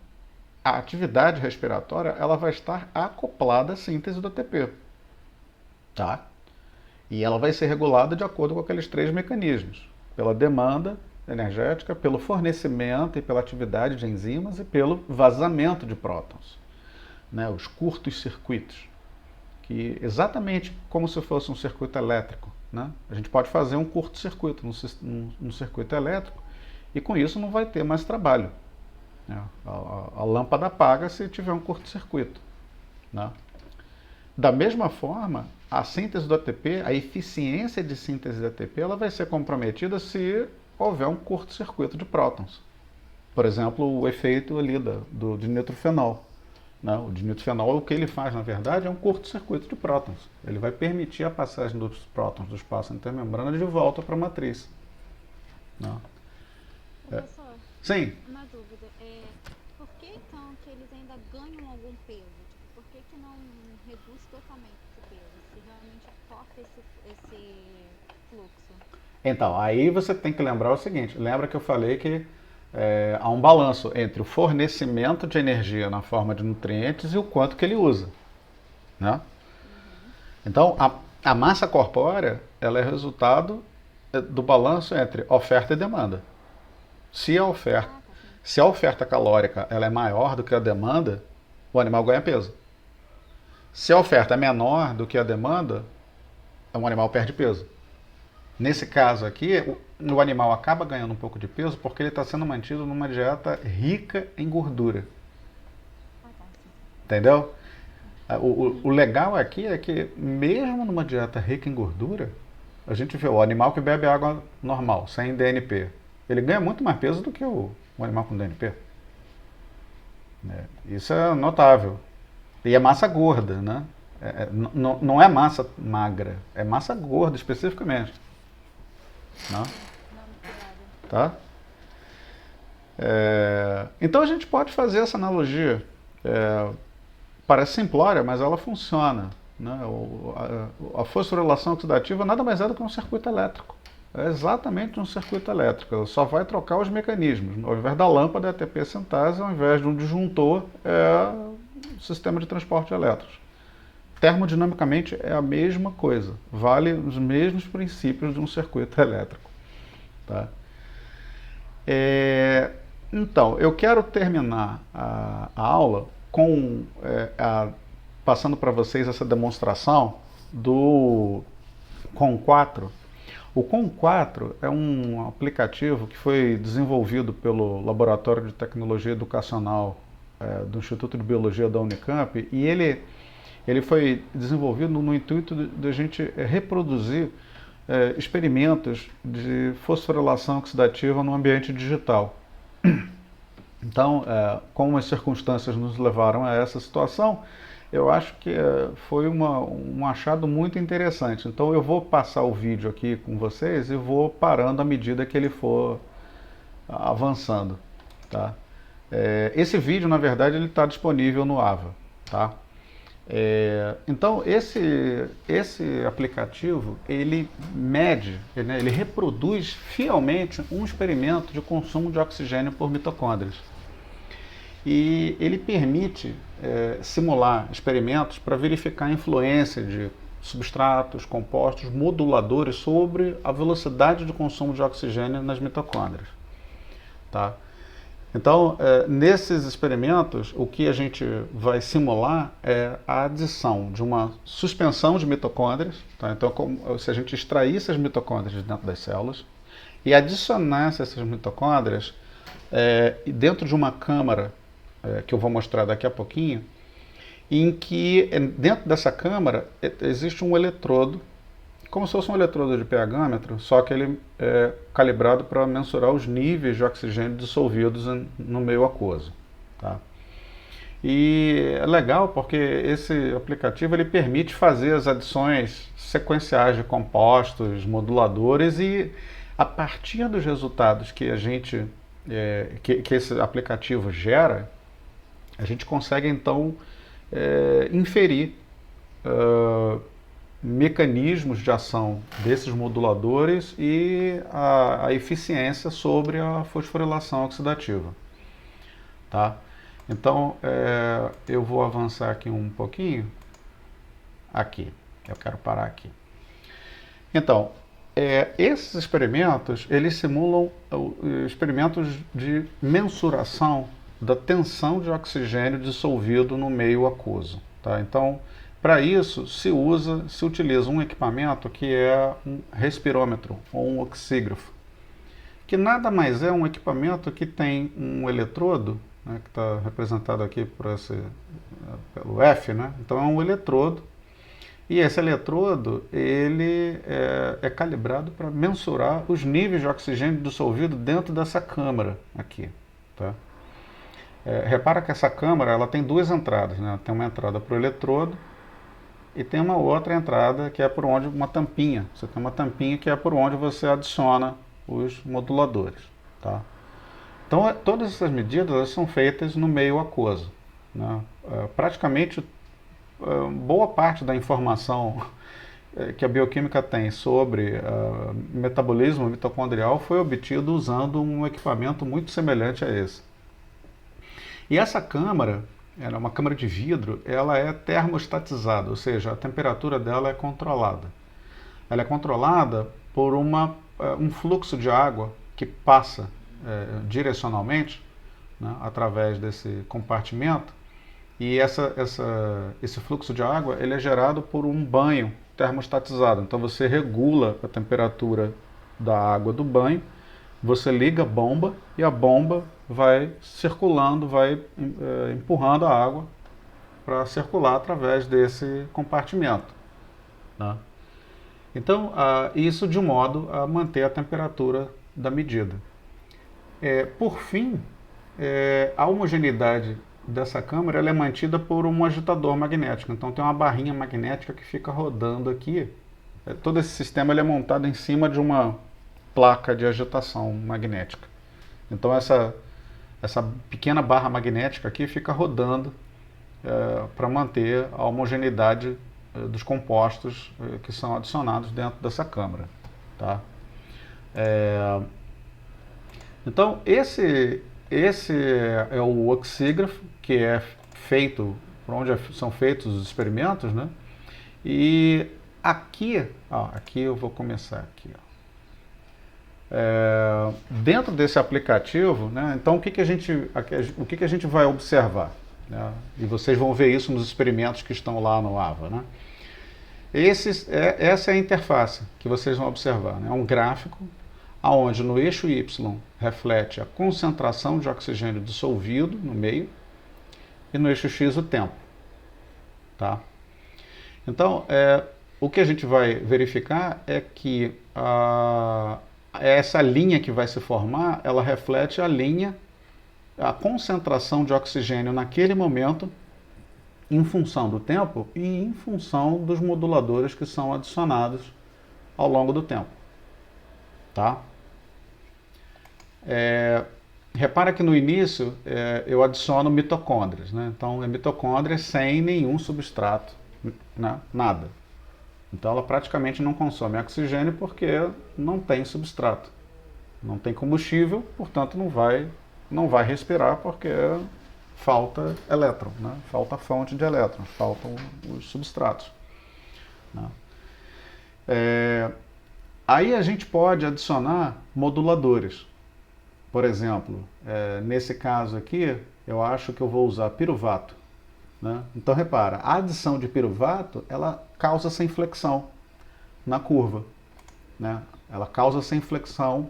a atividade respiratória, ela vai estar acoplada à síntese do ATP. Tá? E ela vai ser regulada de acordo com aqueles 3 mecanismos. Pela demanda energética, pelo fornecimento e pela atividade de enzimas e pelo vazamento de prótons. Né? Os curtos circuitos. Que exatamente como se fosse um circuito elétrico. Né? A gente pode fazer um curto-circuito num circuito elétrico e com isso não vai ter mais trabalho. Né? A lâmpada apaga se tiver um curto-circuito. Né? Da mesma forma, a síntese do ATP, a eficiência de síntese de ATP, ela vai ser comprometida se houver um curto-circuito de prótons. Por exemplo, o efeito ali de nitrofenol. Né? O dinitrofenol, o que ele faz, na verdade, é um curto-circuito de prótons. Ele vai permitir a passagem dos prótons do espaço intermembrana de volta para a matriz. Né? Professor, Sim. uma dúvida. Por que então que eles ainda ganham algum peso? Tipo, por que não reduz totalmente esse peso? Se realmente corta esse fluxo? Então, aí você tem que lembrar o seguinte. Lembra que eu falei que há um balanço entre o fornecimento de energia na forma de nutrientes e o quanto que ele usa. Né? Então, a massa corpórea, ela é resultado do balanço entre oferta e demanda. Se Se a oferta calórica ela é maior do que a demanda, o animal ganha peso. Se a oferta é menor do que a demanda, o animal perde peso. Nesse caso aqui, o animal acaba ganhando um pouco de peso porque ele está sendo mantido numa dieta rica em gordura. Ah, tá. Sim. Entendeu? O legal aqui é que, mesmo numa dieta rica em gordura, a gente vê o animal que bebe água normal, sem DNP, ele ganha muito mais peso do que o animal com DNP. Isso é notável. E é massa gorda, né? Não é massa magra, é massa gorda especificamente. Não? Não, obrigada. Tá? Então a gente pode fazer essa analogia. Parece simplória, mas ela funciona. Né? A fosforilação oxidativa nada mais é do que um circuito elétrico. É exatamente um circuito elétrico. Ela só vai trocar os mecanismos. Ao invés da lâmpada, é ATP sintase, ao invés de um disjuntor, é o sistema de transporte de elétrons. Termodinamicamente é a mesma coisa. Vale os mesmos princípios de um circuito elétrico. Tá? Então, eu quero terminar a aula passando para vocês essa demonstração do COM4. O COM4 é um aplicativo que foi desenvolvido pelo Laboratório de Tecnologia Educacional do Instituto de Biologia da Unicamp, e ele foi desenvolvido no intuito de a gente reproduzir experimentos de fosforilação oxidativa no ambiente digital. Então, como as circunstâncias nos levaram a essa situação, eu acho que foi um achado muito interessante. Então eu vou passar o vídeo aqui com vocês e vou parando à medida que ele for avançando. Tá? Esse vídeo, na verdade, ele está disponível no AVA. Tá? Então esse aplicativo, ele mede, ele reproduz fielmente um experimento de consumo de oxigênio por mitocôndrias. E ele permite simular experimentos para verificar a influência de substratos, compostos, moduladores sobre a velocidade de consumo de oxigênio nas mitocôndrias. Tá? Então, nesses experimentos, o que a gente vai simular é a adição de uma suspensão de mitocôndrias. Tá? Então, se a gente extraísse as mitocôndrias dentro das células e adicionasse essas mitocôndrias dentro de uma câmara, que eu vou mostrar daqui a pouquinho, em que dentro dessa câmara existe um eletrodo, como se fosse um eletrodo de pHmetro, só que ele é calibrado para mensurar os níveis de oxigênio dissolvidos no meio aquoso. Tá? E é legal porque esse aplicativo ele permite fazer as adições sequenciais de compostos, moduladores, e a partir dos resultados que que esse aplicativo gera, a gente consegue então inferir mecanismos de ação desses moduladores e a eficiência sobre a fosforilação oxidativa. Tá? Então, eu vou avançar aqui um pouquinho. Aqui, eu quero parar aqui. Então, esses experimentos, eles simulam experimentos de mensuração da tensão de oxigênio dissolvido no meio aquoso. Tá? Então, para isso, se utiliza um equipamento que é um respirômetro ou um oxígrafo, que nada mais é um equipamento que tem um eletrodo, né, que está representado aqui pelo F, né? Então é um eletrodo, e esse eletrodo ele é calibrado para mensurar os níveis de oxigênio dissolvido dentro dessa câmara aqui. Tá? Repara que essa câmara ela tem duas entradas, né? Tem uma entrada para o eletrodo e tem uma outra entrada que é por onde uma tampinha. Você tem uma tampinha que é por onde você adiciona os moduladores. Tá? Então todas essas medidas são feitas no meio aquoso. Né? Praticamente boa parte da informação que a bioquímica tem sobre metabolismo mitocondrial foi obtido usando um equipamento muito semelhante a esse. E essa câmara, ela é uma câmara de vidro, ela é termostatizada, ou seja, a temperatura dela é controlada. Ela é controlada por um fluxo de água que passa direcionalmente né, através desse compartimento, e esse fluxo de água ele é gerado por um banho termostatizado. Então você regula a temperatura da água do banho, você liga a bomba e a bomba vai circulando, vai empurrando a água para circular através desse compartimento, né? Então, isso de um modo a manter a temperatura da medida. Por fim, a homogeneidade dessa câmara ela é mantida por um agitador magnético. Então tem uma barrinha magnética que fica rodando aqui. Todo esse sistema ele é montado em cima de uma placa de agitação magnética. Então essa pequena barra magnética aqui fica rodando para manter a homogeneidade dos compostos que são adicionados dentro dessa câmara, tá? Então esse é o oxígrafo, que é feito por onde são feitos os experimentos, né? E aqui, aqui eu vou começar aqui, dentro desse aplicativo, né? Então o que a gente vai observar, né? E vocês vão ver isso nos experimentos que estão lá no AVA, né? Essa é a interface que vocês vão observar, né? É um gráfico onde no eixo Y reflete a concentração de oxigênio dissolvido no meio e no eixo X o tempo, tá? Então, o que a gente vai verificar é que essa linha que vai se formar, ela reflete a concentração de oxigênio naquele momento em função do tempo e em função dos moduladores que são adicionados ao longo do tempo, tá? Repara que no início eu adiciono mitocôndrias, né? Então é mitocôndria sem nenhum substrato, né? Nada. Então ela praticamente não consome oxigênio porque não tem substrato, não tem combustível, portanto não vai respirar porque falta elétron, né? Falta fonte de elétrons, faltam os substratos, né? Aí a gente pode adicionar moduladores. Por exemplo, nesse caso aqui, eu acho que eu vou usar piruvato, né? Então repara, a adição de piruvato, ela causa essa inflexão na curva, né? Ela causa essa inflexão,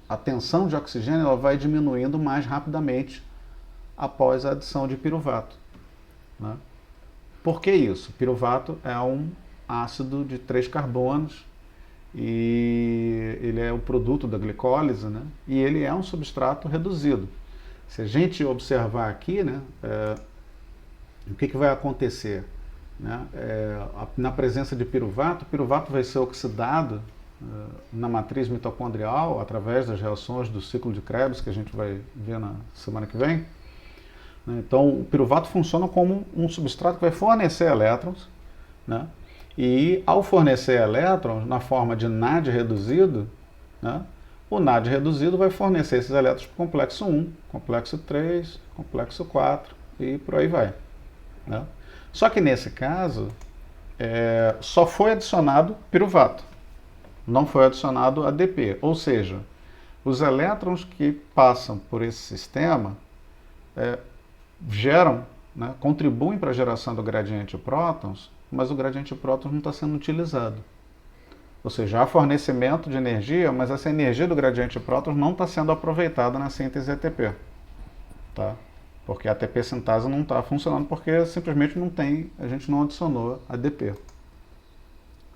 a tensão de oxigênio ela vai diminuindo mais rapidamente após a adição de piruvato, né? Por que isso? Piruvato é um ácido de 3 carbonos e ele é o produto da glicólise, né? E ele é um substrato reduzido. Se a gente observar aqui, né, o que vai acontecer, né? Na presença de piruvato, o piruvato vai ser oxidado na matriz mitocondrial através das reações do ciclo de Krebs, que a gente vai ver na semana que vem. Então o piruvato funciona como um substrato que vai fornecer elétrons, né? E ao fornecer elétrons na forma de NAD reduzido, né, o NAD reduzido vai fornecer esses elétrons para o complexo 1, complexo 3, complexo 4 e por aí vai, né? Só que nesse caso, só foi adicionado piruvato, não foi adicionado ADP, ou seja, os elétrons que passam por esse sistema geram, né, contribuem para a geração do gradiente de prótons, mas o gradiente de prótons não está sendo utilizado. Ou seja, há fornecimento de energia, mas essa energia do gradiente de prótons não está sendo aproveitada na síntese ATP, tá? Porque a ATP sintase não está funcionando porque simplesmente a gente não adicionou ADP,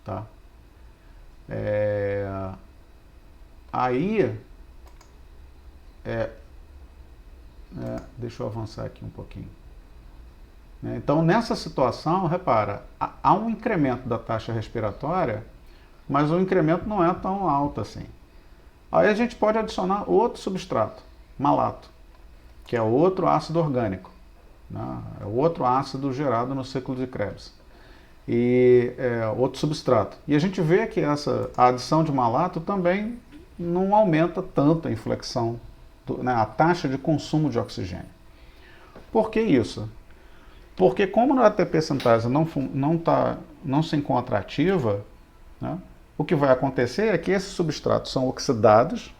tá? Aí, deixa eu avançar aqui um pouquinho. Então, nessa situação, repara, há um incremento da taxa respiratória, mas o incremento não é tão alto assim. Aí a gente pode adicionar outro substrato, malato, que é outro ácido orgânico, né? É outro ácido gerado no ciclo de Krebs. E outro substrato. E a gente vê que a adição de malato também não aumenta tanto a inflexão, né, a taxa de consumo de oxigênio. Por que isso? Porque como a ATP sintase não se encontra ativa, né, o que vai acontecer é que esses substratos são oxidados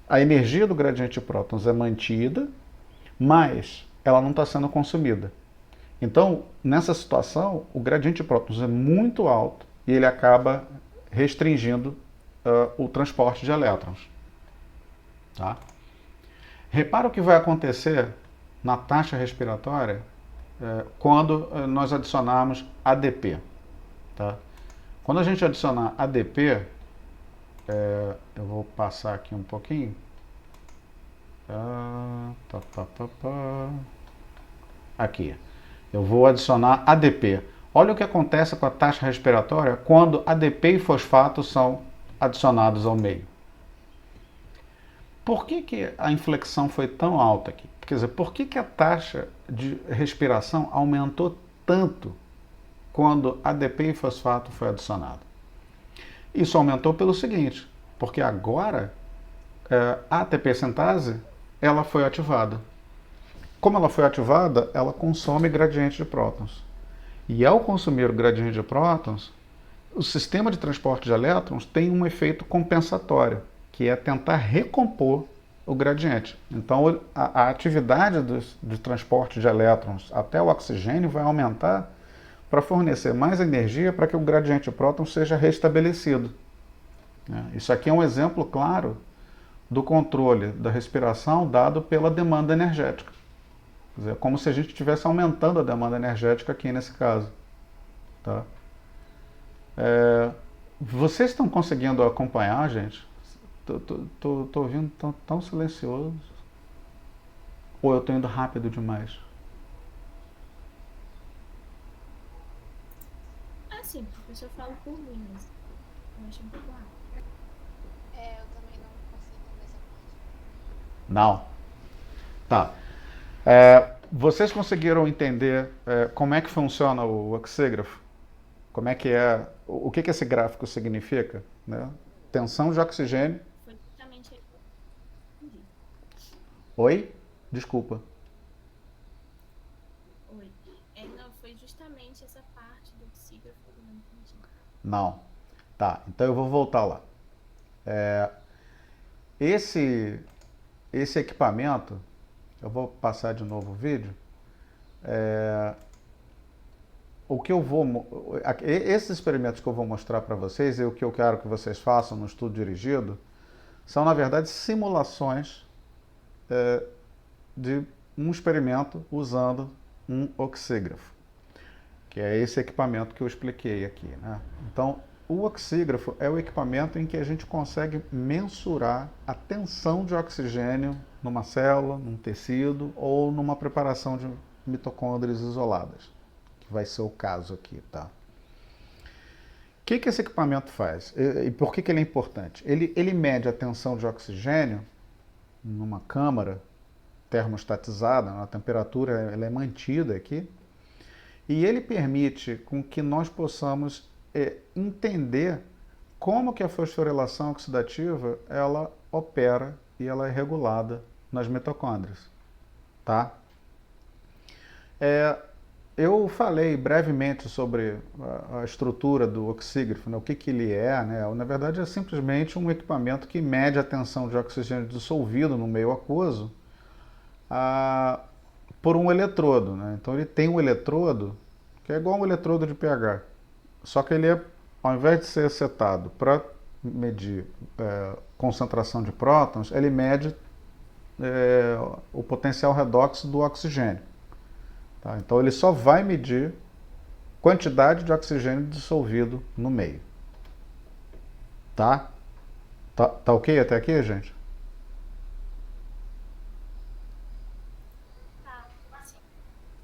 a energia do gradiente de prótons é mantida, mas ela não está sendo consumida. Então, nessa situação, o gradiente de prótons é muito alto e ele acaba restringindo o transporte de elétrons. Tá? Repara o que vai acontecer na taxa respiratória quando nós adicionarmos ADP. Tá? Quando a gente adicionar ADP, eu vou passar aqui um pouquinho. Aqui. Eu vou adicionar ADP. Olha o que acontece com a taxa respiratória quando ADP e fosfato são adicionados ao meio. Por que a inflexão foi tão alta aqui? Quer dizer, por que a taxa de respiração aumentou tanto quando ADP e fosfato foi adicionado? Isso aumentou pelo seguinte, porque agora a ATP sintase ela foi ativada. Como ela foi ativada, ela consome gradiente de prótons. E ao consumir o gradiente de prótons, o sistema de transporte de elétrons tem um efeito compensatório, que é tentar recompor o gradiente. Então, a atividade de transporte de elétrons até o oxigênio vai aumentar para fornecer mais energia para que o gradiente de prótons seja restabelecido. Isso aqui é um exemplo claro do controle da respiração dado pela demanda energética. Quer dizer, é como se a gente estivesse aumentando a demanda energética aqui nesse caso. Tá? Vocês estão conseguindo acompanhar, gente? Tô ouvindo tão silencioso. Ou eu estou indo rápido demais? Sim, o professor fala por mim, mas eu achei um pouco rápido. Eu também não consigo entender essa parte. Não. Tá. Vocês conseguiram entender como é que funciona o oxígrafo? Como é que é? O que esse gráfico significa? Né? Tensão de oxigênio. Foi justamente aí que eu entendi. Oi? Desculpa. Oi. Não, foi justamente essa parte do oxígrafo que eu não entendi. Não. Tá, então eu vou voltar lá. Esse equipamento, eu vou passar de novo o vídeo. Esses experimentos que eu vou mostrar para vocês e o que eu quero que vocês façam no estudo dirigido são, na verdade, simulações de um experimento usando um oxígrafo, que é esse equipamento que eu expliquei aqui, né? Então, o oxígrafo é o equipamento em que a gente consegue mensurar a tensão de oxigênio numa célula, num tecido ou numa preparação de mitocôndrias isoladas, que vai ser o caso aqui, tá? O que esse equipamento faz? E por que ele é importante? Ele mede a tensão de oxigênio numa câmara termostatizada, a temperatura ela é mantida aqui, e ele permite com que nós possamos entender como que a fosforilação oxidativa ela opera e ela é regulada nas mitocôndrias, tá? Eu falei brevemente sobre a estrutura do oxígrafo, né? O que ele é, né? Na verdade é simplesmente um equipamento que mede a tensão de oxigênio dissolvido no meio aquoso por um eletrodo, né? Então ele tem um eletrodo que é igual um eletrodo de pH, só que ele ao invés de ser setado para medir concentração de prótons, ele mede o potencial redox do oxigênio. Tá? Então ele só vai medir quantidade de oxigênio dissolvido no meio. Tá? Tá ok até aqui, gente?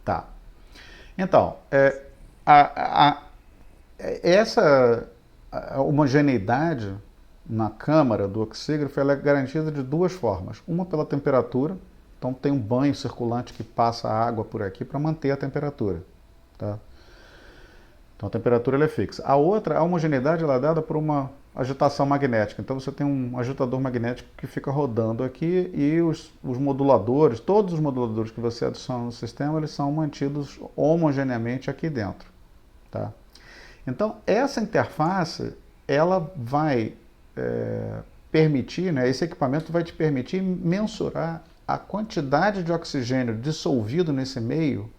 Tá. Então, essa homogeneidade na câmara do oxígrafo ela é garantida de duas formas. Uma pela temperatura, então tem um banho circulante que passa a água por aqui para manter a temperatura. Tá? Então a temperatura ela é fixa. A outra, a homogeneidade ela é dada por uma agitação magnética. Então você tem um agitador magnético que fica rodando aqui e os moduladores, todos os moduladores que você adiciona no sistema, eles são mantidos homogeneamente aqui dentro. Tá? Então essa interface ela vai permitir, né, esse equipamento vai te permitir mensurar a quantidade de oxigênio dissolvido nesse meio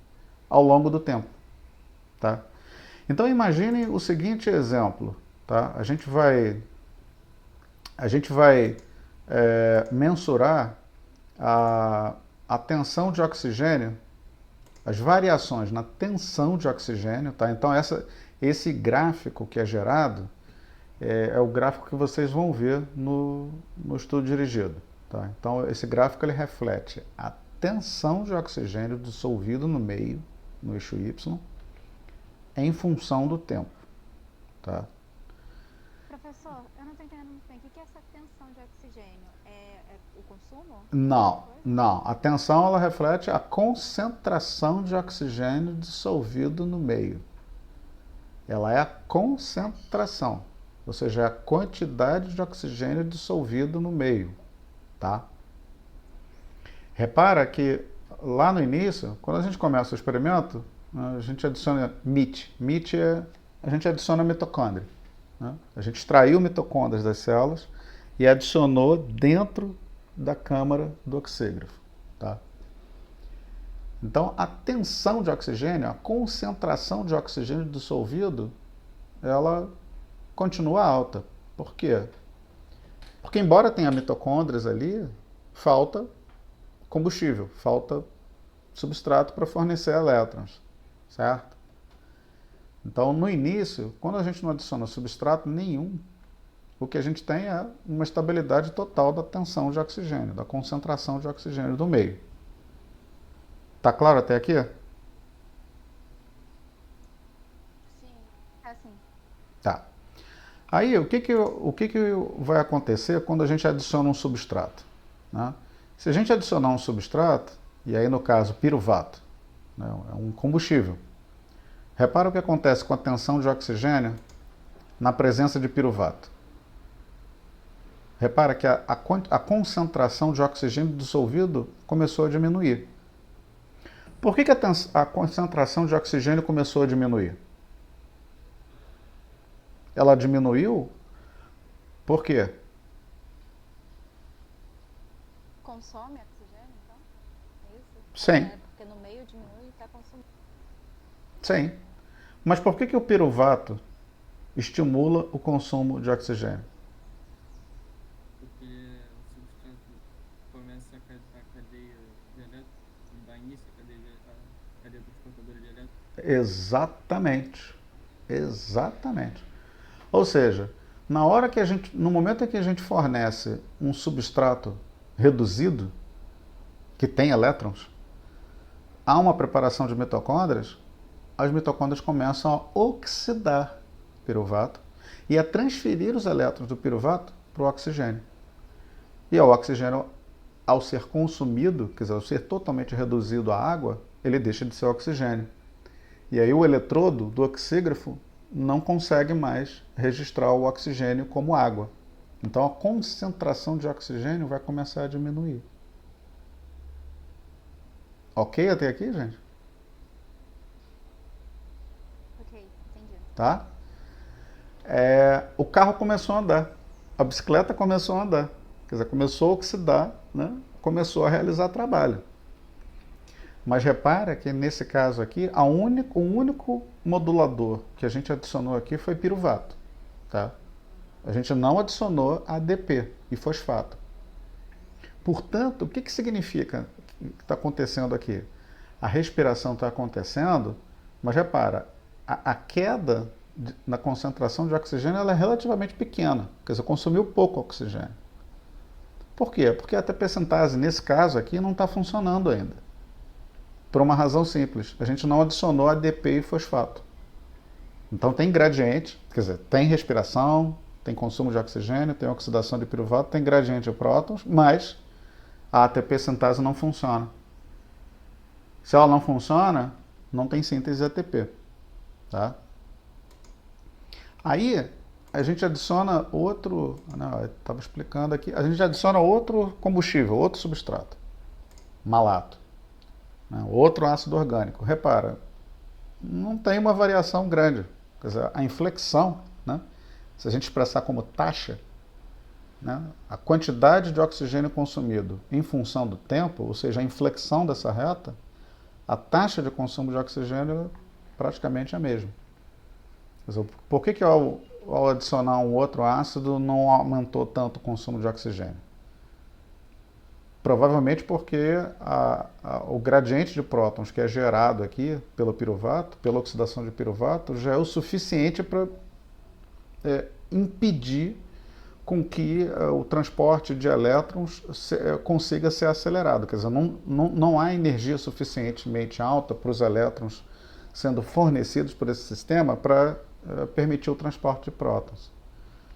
ao longo do tempo, tá? Então imagine o seguinte exemplo, tá? A gente vai mensurar a tensão de oxigênio, as variações na tensão de oxigênio, tá? Então esse gráfico que é gerado é o gráfico que vocês vão ver no estudo dirigido, tá? Então esse gráfico ele reflete a tensão de oxigênio dissolvido no meio, no eixo Y, em função do tempo, tá? Professor, eu não estou entendendo muito bem. O que é essa tensão de oxigênio? É o consumo? Não. A tensão ela reflete a concentração de oxigênio dissolvido no meio. Ela é a concentração, ou seja, é a quantidade de oxigênio dissolvido no meio, tá? Repara que lá no início, quando a gente começa o experimento, a gente adiciona MIT. MIT a gente adiciona mitocôndria, né? A gente extraiu mitocôndrias das células e adicionou dentro da câmara do oxígrafo, tá? Então, a tensão de oxigênio, a concentração de oxigênio dissolvido, ela continua alta. Por quê? Porque embora tenha mitocôndrias ali, falta combustível, falta substrato para fornecer elétrons, certo? Então, no início, quando a gente não adiciona substrato nenhum, o que a gente tem é uma estabilidade total da tensão de oxigênio, da concentração de oxigênio do meio. Tá claro até aqui? Sim. É assim. Tá. Aí, o que vai acontecer quando a gente adiciona um substrato, né? Se a gente adicionar um substrato, e aí no caso piruvato, né, é um combustível. Repara o que acontece com a tensão de oxigênio na presença de piruvato. Repara que a concentração de oxigênio dissolvido começou a diminuir. Por que a concentração de oxigênio começou a diminuir? Ela diminuiu por quê? Consome oxigênio, então? É isso? Sim. Porque no meio diminui e está consumindo. Sim. Mas por que o piruvato estimula o consumo de oxigênio? Porque o substrato começa a cadeia de elétrons, dá início à cadeia transportadora de elétrons. Exatamente. Exatamente. Ou seja, no momento em que a gente fornece um substrato reduzido, que tem elétrons, há uma preparação de mitocôndrias, as mitocôndrias começam a oxidar o piruvato e a transferir os elétrons do piruvato para o oxigênio. E o oxigênio, ao ser consumido, quer dizer, ao ser totalmente reduzido à água, ele deixa de ser oxigênio. E aí o eletrodo do oxígrafo não consegue mais registrar o oxigênio como água. Então a concentração de oxigênio vai começar a diminuir. Ok até aqui, gente? Ok, entendi. Tá? O carro começou a andar. A bicicleta começou a andar. Quer dizer, começou a oxidar, né? Começou a realizar trabalho. Mas repara que nesse caso aqui, o único modulador que a gente adicionou aqui foi piruvato, tá? A gente não adicionou ADP e fosfato. Portanto, o que significa o que está acontecendo aqui? A respiração está acontecendo, mas repara, a queda na concentração de oxigênio ela é relativamente pequena, quer dizer, consumiu pouco oxigênio. Por quê? Porque a ATP sintase, nesse caso aqui, não está funcionando ainda. Por uma razão simples, a gente não adicionou ADP e fosfato. Então tem gradiente, quer dizer, tem respiração, tem consumo de oxigênio, tem oxidação de piruvato, tem gradiente de prótons, mas a ATP sintase não funciona. Se ela não funciona, não tem síntese de ATP. Tá? Aí a gente adiciona outro, eu estava explicando aqui, a gente adiciona outro combustível, outro substrato, malato, né? Outro ácido orgânico. Repara, não tem uma variação grande. Quer dizer, a inflexão, né? Se a gente expressar como taxa, né, a quantidade de oxigênio consumido em função do tempo, ou seja, a inflexão dessa reta, a taxa de consumo de oxigênio praticamente é a mesma. Quer dizer, por que ao adicionar um outro ácido não aumentou tanto o consumo de oxigênio? Provavelmente porque o gradiente de prótons que é gerado aqui pelo piruvato, pela oxidação de piruvato, já é o suficiente para impedir com que o transporte de elétrons consiga ser acelerado. Quer dizer, não há energia suficientemente alta para os elétrons sendo fornecidos por esse sistema para permitir o transporte de prótons.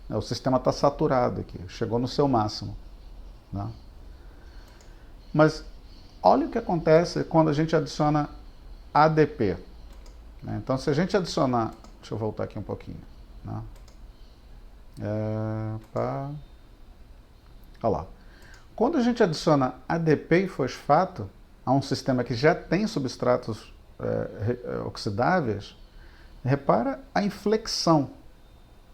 O sistema está saturado aqui, chegou no seu máximo, né? Mas olha o que acontece quando a gente adiciona ADP. Né? Então, se a gente adicionar... Deixa eu voltar aqui um pouquinho. Né? Olha lá. Quando a gente adiciona ADP e fosfato a um sistema que já tem substratos oxidáveis, repara a inflexão,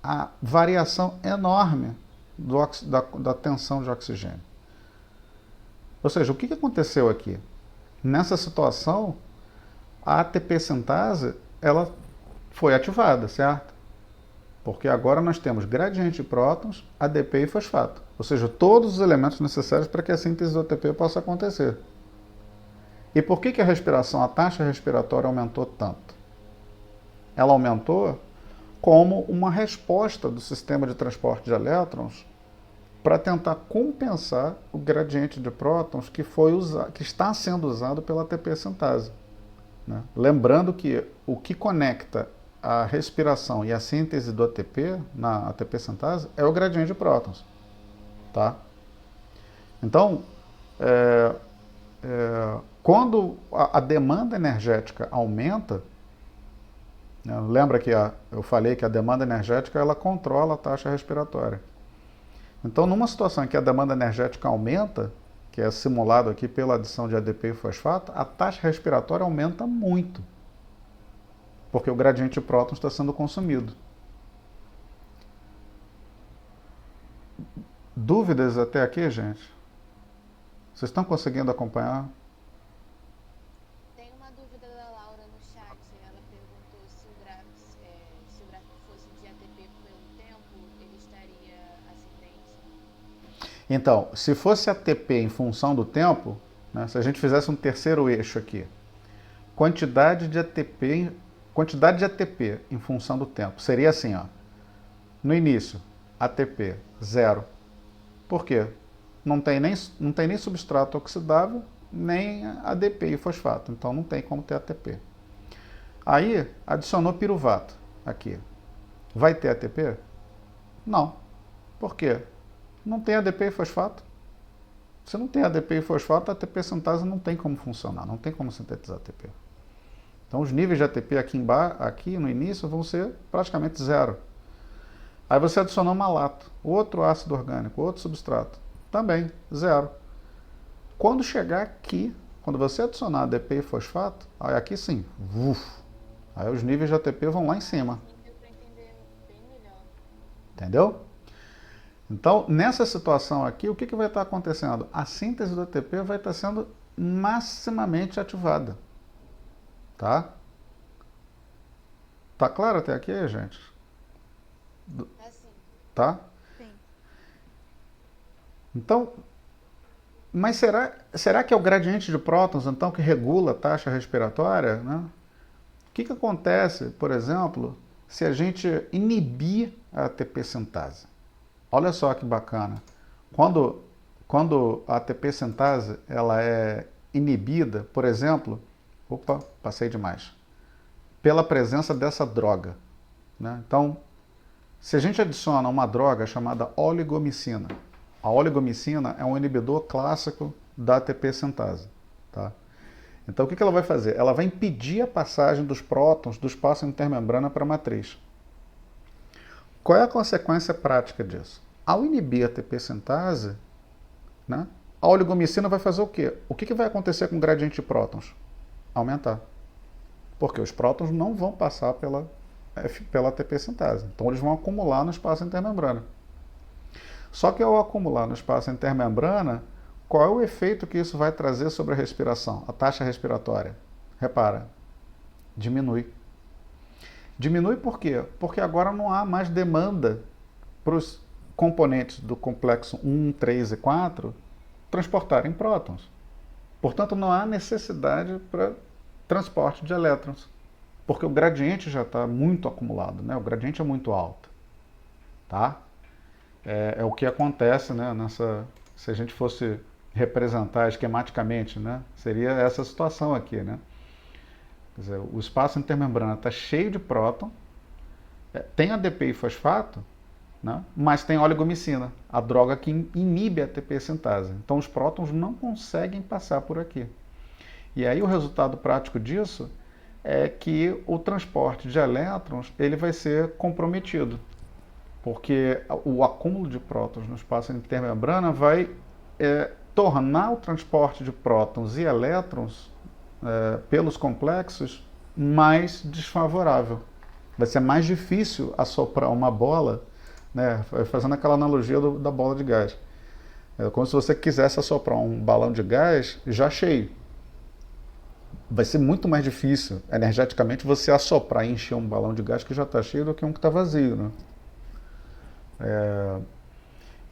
a variação enorme da tensão de oxigênio. Ou seja, o que aconteceu aqui? Nessa situação, a ATP sintase ela foi ativada, certo? Porque agora nós temos gradiente de prótons, ADP e fosfato. Ou seja, todos os elementos necessários para que a síntese do ATP possa acontecer. E por que a respiração, a taxa respiratória aumentou tanto? Ela aumentou como uma resposta do sistema de transporte de elétrons para tentar compensar o gradiente de prótons que está sendo usado pela ATP sintase. Né? Lembrando que o que conecta a respiração e a síntese do ATP na ATP sintase é o gradiente de prótons. Tá? Então, quando a demanda energética aumenta, né, lembra que eu falei que a demanda energética ela controla a taxa respiratória. Então, numa situação em que a demanda energética aumenta, que é simulado aqui pela adição de ADP e fosfato, a taxa respiratória aumenta muito, porque o gradiente de prótons está sendo consumido. Dúvidas até aqui, gente? Vocês estão conseguindo acompanhar? Tem uma dúvida da Laura no chat. Ela perguntou se o gráfico fosse de ATP pelo tempo, ele estaria ascendente. Então, se fosse ATP em função do tempo, né, se a gente fizesse um terceiro eixo aqui, quantidade de ATP em função do tempo, seria assim, ó, no início, ATP 0. Por quê? Não tem nem substrato oxidável, nem ADP e fosfato, então não tem como ter ATP. Aí, adicionou piruvato aqui. Vai ter ATP? Não. Por quê? Não tem ADP e fosfato. Se não tem ADP e fosfato, a ATP sintase não tem como funcionar, não tem como sintetizar ATP. Então, os níveis de ATP aqui no início vão ser praticamente 0. Aí você adicionou malato, outro ácido orgânico, outro substrato, também 0. Quando chegar aqui, quando você adicionar ADP e fosfato, aí aqui sim, aí os níveis de ATP vão lá em cima. Deu para entender bem melhor. Entendeu? Então, nessa situação aqui, o que vai estar acontecendo? A síntese do ATP vai estar sendo maximamente ativada. Tá? Tá claro até aqui, gente? Assim. Tá? Sim. Então, mas será que é o gradiente de prótons, então, que regula a taxa respiratória? Né? O que acontece, por exemplo, se a gente inibir a ATP sintase? Olha só que bacana. Quando a ATP sintase ela é inibida, por exemplo, passei demais, pela presença dessa droga. Né? Então, se a gente adiciona uma droga chamada oligomicina, a oligomicina é um inibidor clássico da ATP sintase. Tá? Então, o que ela vai fazer? Ela vai impedir a passagem dos prótons do espaço intermembrana para a matriz. Qual é a consequência prática disso? Ao inibir a ATP sintase, né, a oligomicina vai fazer o quê? O que vai acontecer com o gradiente de prótons? Aumentar. Porque os prótons não vão passar pela ATP sintase. Então, eles vão acumular no espaço intermembrana. Só que ao acumular no espaço intermembrana, qual é o efeito que isso vai trazer sobre a respiração? A taxa respiratória. Repara, diminui. Diminui por quê? Porque agora não há mais demanda para os componentes do complexo 1, 3 e 4 transportarem prótons. Portanto, não há necessidade para transporte de elétrons, porque o gradiente já está muito acumulado, né? O gradiente é muito alto. Tá? É o que acontece, né, se a gente fosse representar esquematicamente, né, seria essa situação aqui. Né? Quer dizer, o espaço intermembrana está cheio de próton, tem ADP e fosfato, né, mas tem oligomicina, a droga que inibe a ATP sintase. Então os prótons não conseguem passar por aqui. E aí o resultado prático disso é que o transporte de elétrons ele vai ser comprometido, porque o acúmulo de prótons no espaço intermembrana vai tornar o transporte de prótons e elétrons pelos complexos mais desfavorável. Vai ser mais difícil assoprar uma bola, né, fazendo aquela analogia da bola de gás. É como se você quisesse assoprar um balão de gás já cheio. Vai ser muito mais difícil, energeticamente, você assoprar e encher um balão de gás que já está cheio do que um que está vazio. Né?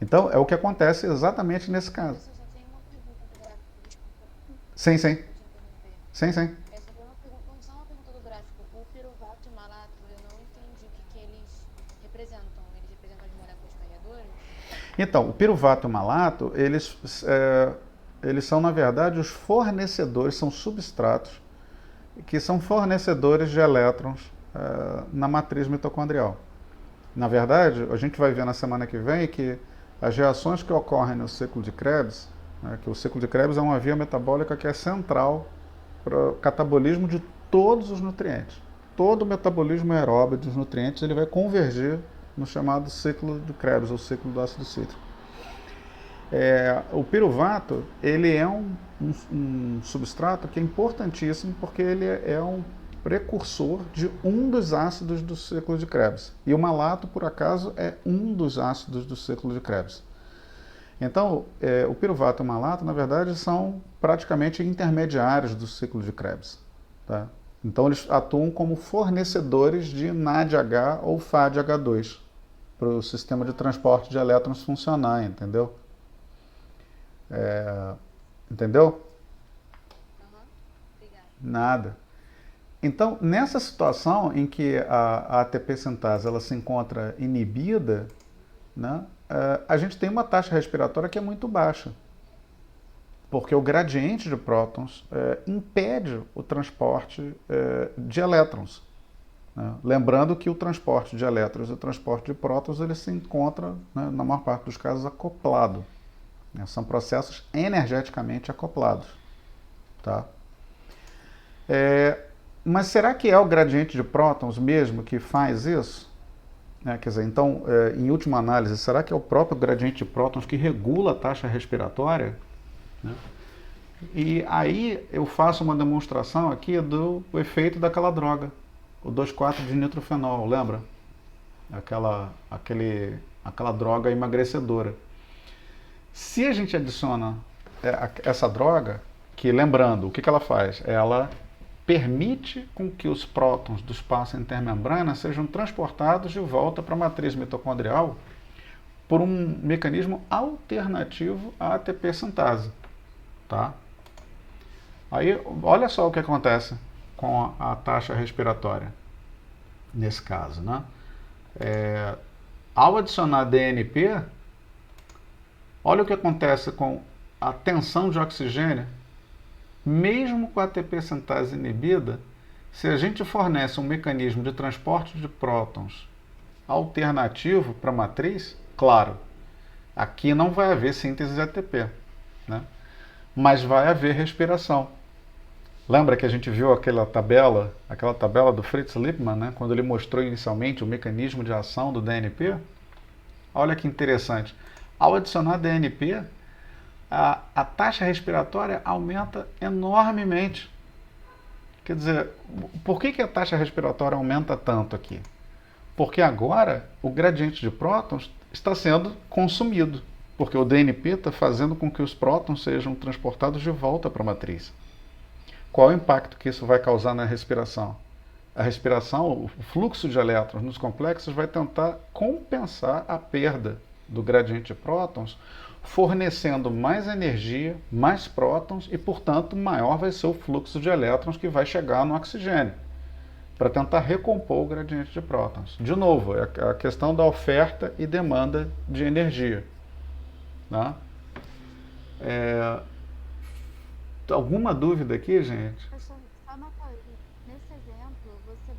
Então, é o que acontece exatamente nesse caso. Eu só tenho uma pergunta do gráfico, desculpa. Sim, sim. Vou te interromper. Sim, sim. Só uma pergunta do gráfico. O piruvato e o malato, eu não entendi o que eles representam. Eles representam as moléculas carreadoras? Então, o piruvato e o malato, eles são, na verdade, os fornecedores, são substratos que são fornecedores de elétrons na matriz mitocondrial. Na verdade, a gente vai ver na semana que vem que as reações que ocorrem no ciclo de Krebs, né, que o ciclo de Krebs é uma via metabólica que é central para o catabolismo de todos os nutrientes. Todo o metabolismo aeróbio dos nutrientes ele vai convergir no chamado ciclo de Krebs, ou ciclo do ácido cítrico. O piruvato ele é um substrato que é importantíssimo porque ele é um precursor de um dos ácidos do ciclo de Krebs. E o malato, por acaso, é um dos ácidos do ciclo de Krebs. Então, o piruvato e o malato, na verdade, são praticamente intermediários do ciclo de Krebs. Tá? Então, eles atuam como fornecedores de NADH ou FADH2 para o sistema de transporte de elétrons funcionar, entendeu? Entendeu? Obrigada. Nada. Então, nessa situação em que a ATP sintase ela se encontra inibida, né, a gente tem uma taxa respiratória que é muito baixa, porque o gradiente de prótons impede o transporte de elétrons. Né? Lembrando que o transporte de elétrons e o transporte de prótons ele se encontra, né, na maior parte dos casos, acoplado. Né? São processos energeticamente acoplados. Tá? Mas será que é o gradiente de prótons mesmo que faz isso? Quer dizer, então, em última análise, será que é o próprio gradiente de prótons que regula a taxa respiratória? Né? E aí eu faço uma demonstração aqui do efeito daquela droga, o 2,4-dinitrofenol, lembra? Aquela droga emagrecedora. Se a gente adiciona essa droga, que lembrando, o que ela faz? Ela permite com que os prótons do espaço intermembrana sejam transportados de volta para a matriz mitocondrial por um mecanismo alternativo à ATP sintase. Tá? Aí, olha só o que acontece com a taxa respiratória, nesse caso. Né? Ao adicionar DNP, olha o que acontece com a tensão de oxigênio. Mesmo com a ATP sintase inibida, se a gente fornece um mecanismo de transporte de prótons alternativo para a matriz, claro, aqui não vai haver síntese de ATP, né? Mas vai haver respiração. Lembra que a gente viu aquela tabela do Fritz Lipmann, né? Quando ele mostrou inicialmente o mecanismo de ação do DNP? Olha que interessante. Ao adicionar DNP, a taxa respiratória aumenta enormemente. Quer dizer, por que a taxa respiratória aumenta tanto aqui? Porque agora o gradiente de prótons está sendo consumido, porque o DNP está fazendo com que os prótons sejam transportados de volta para a matriz. Qual é o impacto que isso vai causar na respiração? A respiração, o fluxo de elétrons nos complexos vai tentar compensar a perda do gradiente de prótons, fornecendo mais energia, mais prótons e, portanto, maior vai ser o fluxo de elétrons que vai chegar no oxigênio, para tentar recompor o gradiente de prótons. De novo, é a questão da oferta e demanda de energia. Tá? Alguma dúvida aqui, gente? Só uma coisa, nesse exemplo, você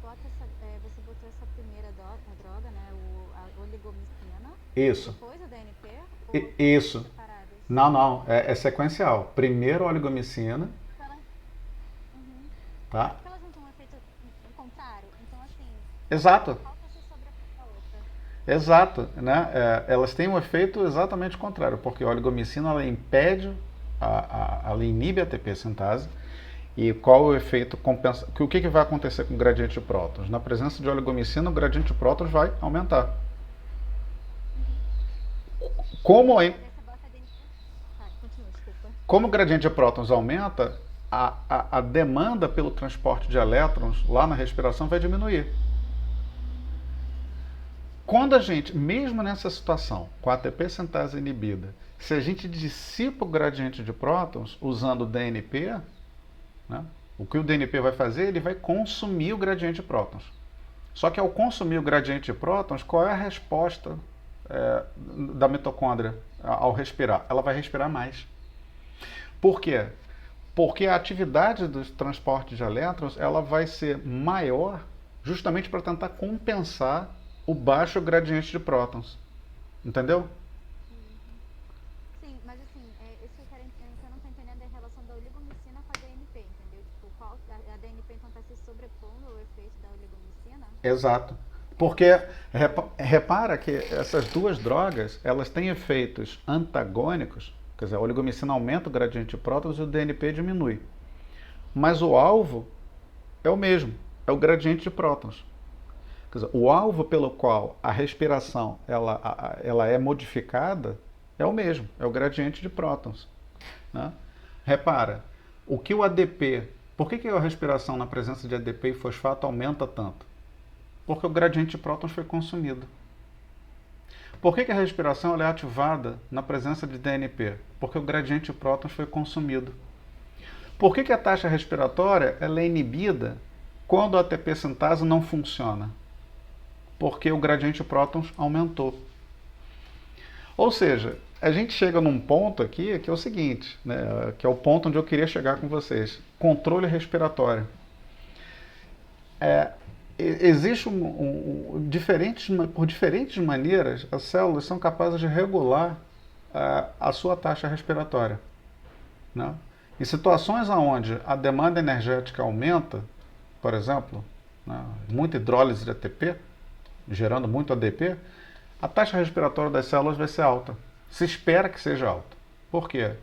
botou essa primeira droga, né, a oligomicina, Isso. depois o DNP, Isso. separadas? Não, é sequencial. Primeiro a oligomicina, Uhum. tá? Porque elas não têm um efeito contrário, então assim, Exato, qual que se sobrepõe a outra? exato, né? Elas têm um efeito exatamente contrário, porque a oligomicina ela impede, ela inibe a ATP sintase. E qual o efeito compensa? O que vai acontecer com o gradiente de prótons? Na presença de oligomicina, o gradiente de prótons vai aumentar. Como Mas aí você bota DNP. Continua, desculpa. Como o gradiente de prótons aumenta, a demanda pelo transporte de elétrons lá na respiração vai diminuir. Quando a gente, mesmo nessa situação, com a ATP sintase inibida, se a gente dissipa o gradiente de prótons usando o DNP, né, o que o DNP vai fazer? Ele vai consumir o gradiente de prótons. Só que ao consumir o gradiente de prótons, qual é a resposta da mitocôndria ao respirar? Ela vai respirar mais. Por quê? Porque a atividade dos transportes de elétrons ela vai ser maior justamente para tentar compensar o baixo gradiente de prótons. Entendeu? Sim, mas assim, isso que eu não estou entendendo é a relação da oligomicina com a DNP, entendeu? Tipo, a DNP então está se sobrepondo ao efeito da oligomicina? Exato. Porque repara que essas duas drogas elas têm efeitos antagônicos, quer dizer, a oligomicina aumenta o gradiente de prótons e o DNP diminui. Mas o alvo é o mesmo, é o gradiente de prótons. Quer dizer, o alvo pelo qual a respiração ela é modificada é o mesmo, é o gradiente de prótons. Né? Repara, o que o ADP, por que a respiração na presença de ADP e fosfato aumenta tanto? Porque o gradiente de prótons foi consumido. Por que a respiração ela é ativada na presença de DNP? Porque o gradiente de prótons foi consumido. Por que a taxa respiratória ela é inibida quando a ATP sintase não funciona? Porque o gradiente de prótons aumentou. Ou seja, a gente chega num ponto aqui que é o seguinte, né, que é o ponto onde eu queria chegar com vocês. Controle respiratório. Existe por diferentes maneiras, as células são capazes de regular a sua taxa respiratória. Né? Em situações onde a demanda energética aumenta, por exemplo, né, muita hidrólise de ATP, gerando muito ADP, a taxa respiratória das células vai ser alta. Se espera que seja alta. Por quê?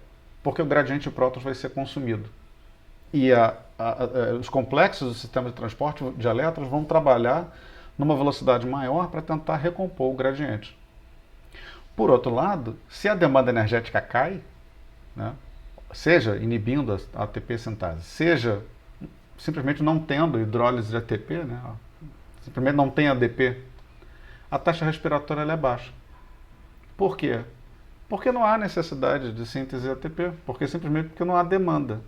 Porque o gradiente de prótons vai ser consumido. E os complexos do sistema de transporte de elétrons vão trabalhar numa velocidade maior para tentar recompor o gradiente. Por outro lado, se a demanda energética cai, né, seja inibindo a ATP sintase, seja simplesmente não tendo hidrólise de ATP, né, simplesmente não tem ADP, a taxa respiratória ela é baixa. Por quê? Porque não há necessidade de síntese de ATP, porque não há demanda.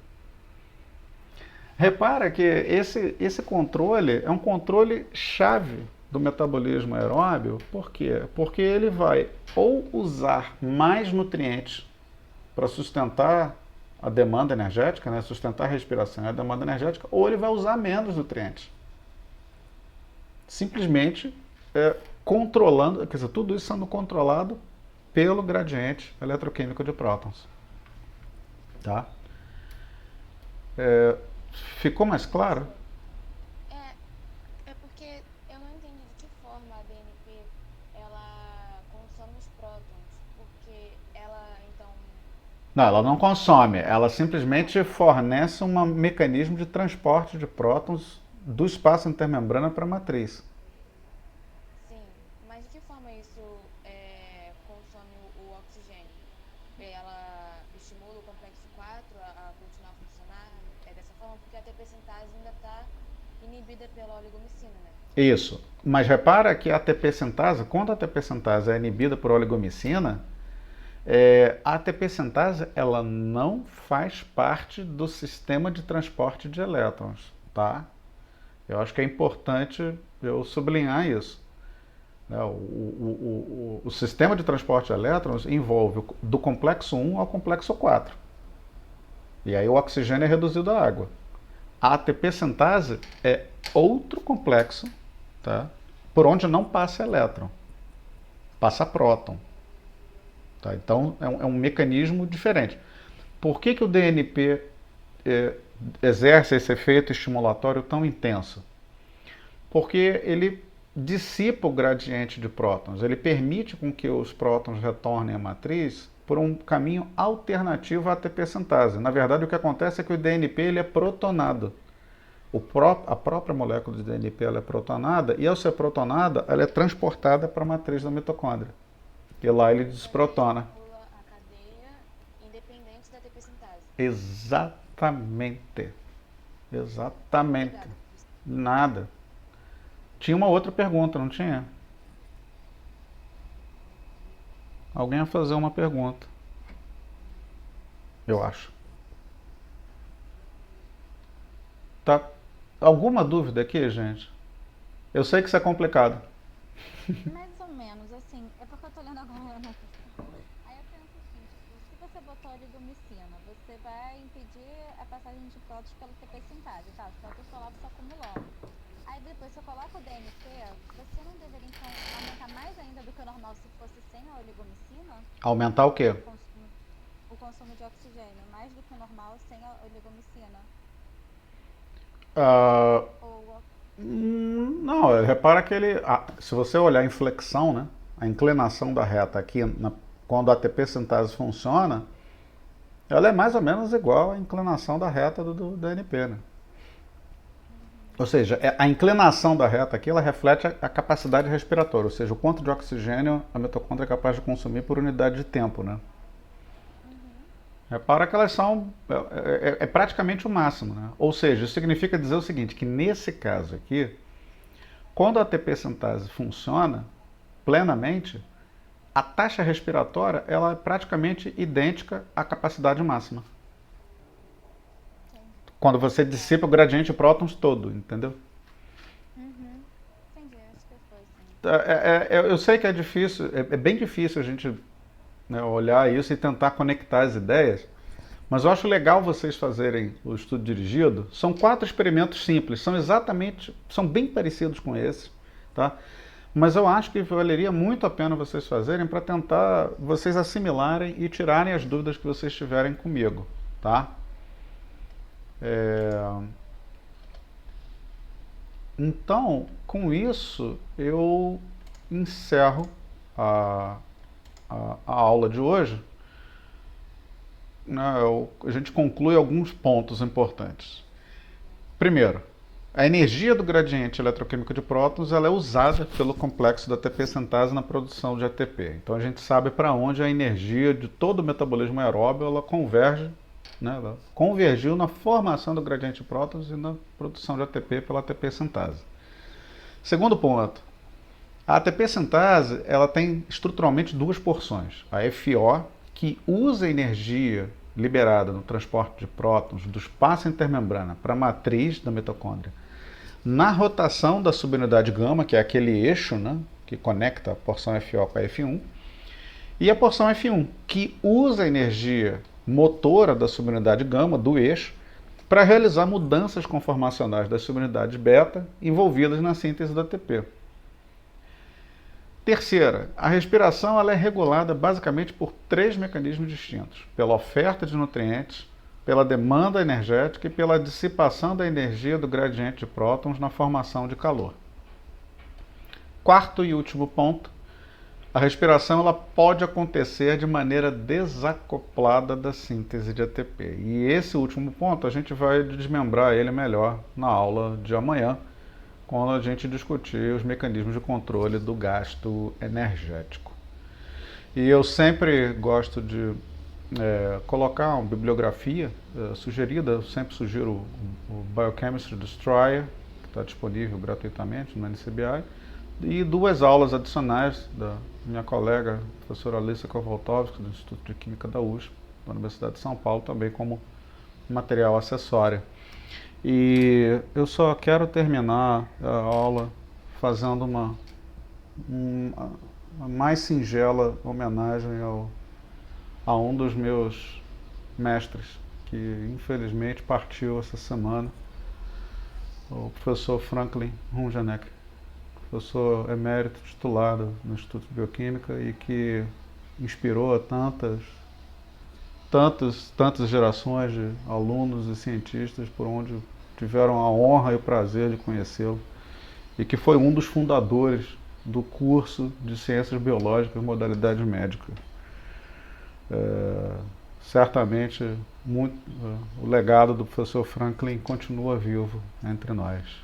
Repara que esse controle é um controle chave do metabolismo aeróbio. Por quê? Porque ele vai ou usar mais nutrientes para sustentar a demanda energética, né, sustentar a respiração e a demanda energética, ou ele vai usar menos nutrientes. Simplesmente controlando, quer dizer, tudo isso sendo controlado pelo gradiente eletroquímico de prótons. Tá? Ficou mais claro? É porque eu não entendi de que forma a DNP ela consome os prótons, porque ela então... Não, ela não consome, ela simplesmente fornece um mecanismo de transporte de prótons do espaço intermembrana para a matriz. Sim, mas de que forma isso ATP sintase ainda está inibida pela oligomicina, né? Isso. Mas repara que a ATP sintase, quando a ATP sintase é inibida por oligomicina, a ATP sintase ela não faz parte do sistema de transporte de elétrons, tá? Eu acho que é importante eu sublinhar isso. O sistema de transporte de elétrons envolve do complexo 1 ao complexo 4. E aí o oxigênio é reduzido à água. A ATP sintase é outro complexo, tá? Por onde não passa elétron, passa próton. Tá? Então é um mecanismo diferente. Por que o DNP exerce esse efeito estimulatório tão intenso? Porque ele dissipa o gradiente de prótons, ele permite com que os prótons retornem à matriz por um caminho alternativo à ATP sintase. Na verdade, o que acontece é que o DNP ele é protonado. A própria molécula de DNP ela é protonada e, ao ser protonada, ela é transportada para a matriz da mitocôndria. E lá ele desprotona. A cadeia independente da ATP sintase. Exatamente. Exatamente. Obrigada. Nada. Tinha uma outra pergunta, não tinha? Alguém ia fazer uma pergunta. Eu acho. Tá? Alguma dúvida aqui, gente? Eu sei que isso é complicado. Mais ou menos, assim, é porque eu tô lendo agora, né? Aí eu penso assim, tipo, se você botou oligomicina, você vai impedir a passagem de prótons pelo ATP sintase, tá? Os prótons estão lá se acumulando. Aí depois você coloca o DNP, você não deveria então aumentar mais ainda do que o normal se fosse sem a oligomicina? Aumentar o quê? O consumo de oxigênio, mais do que o normal sem a oligomicina. Não, repara que ele. Se você olhar a inflexão, né? A inclinação da reta aqui, quando a ATP sintase funciona, ela é mais ou menos igual à inclinação da reta do DNP, né? Ou seja, a inclinação da reta aqui ela reflete a capacidade respiratória, ou seja, o quanto de oxigênio a mitocôndria é capaz de consumir por unidade de tempo, né? Repara que elas são praticamente o máximo, né? Ou seja, isso significa dizer o seguinte, que nesse caso aqui, quando a ATP sintase funciona plenamente, a taxa respiratória ela é praticamente idêntica à capacidade máxima. Quando você dissipa o gradiente de prótons todo, entendeu? Entendi, acho que foi, sim. Eu sei que é difícil, é bem difícil a gente, né, olhar isso e tentar conectar as ideias, mas eu acho legal vocês fazerem o estudo dirigido. São 4 experimentos simples, são bem parecidos com esse, tá? Mas eu acho que valeria muito a pena vocês fazerem para tentar vocês assimilarem e tirarem as dúvidas que vocês tiverem comigo, tá? Então, com isso, eu encerro a aula de hoje. A gente conclui alguns pontos importantes. Primeiro, a energia do gradiente eletroquímico de prótons ela é usada pelo complexo da ATP sintase na produção de ATP. Então a gente sabe para onde a energia de todo o metabolismo aeróbio ela converge, né? Ela convergiu na formação do gradiente de prótons e na produção de ATP pela ATP sintase. Segundo ponto, a ATP sintase ela tem estruturalmente 2 porções. A FO, que usa a energia liberada no transporte de prótons do espaço intermembrana para a matriz da mitocôndria, na rotação da subunidade gama, que é aquele eixo, né, que conecta a porção FO com a F1, e a porção F1, que usa a energia motora da subunidade gama, do eixo, para realizar mudanças conformacionais das subunidades beta envolvidas na síntese da ATP. Terceira, a respiração ela é regulada basicamente por 3 mecanismos distintos: pela oferta de nutrientes, pela demanda energética e pela dissipação da energia do gradiente de prótons na formação de calor. Quarto e último ponto, a respiração ela pode acontecer de maneira desacoplada da síntese de ATP. E esse último ponto a gente vai desmembrar ele melhor na aula de amanhã, quando a gente discutir os mecanismos de controle do gasto energético. E eu sempre gosto de colocar uma bibliografia sugerida. Eu sempre sugiro o Biochemistry Destroyer, que está disponível gratuitamente no NCBI, e 2 aulas adicionais da minha colega, professora Alissa Kowaltowski, do Instituto de Química da USP, da Universidade de São Paulo, também como material acessório. E eu só quero terminar a aula fazendo uma mais singela homenagem a um dos meus mestres, que infelizmente partiu essa semana, o professor Franklin Rungeneck, professor emérito titulado no Instituto de Bioquímica e que inspirou a tantas gerações de alunos e cientistas por onde tiveram a honra e o prazer de conhecê-lo, e que foi um dos fundadores do curso de Ciências Biológicas e Modalidade Médica. Certamente o legado do professor Franklin continua vivo entre nós.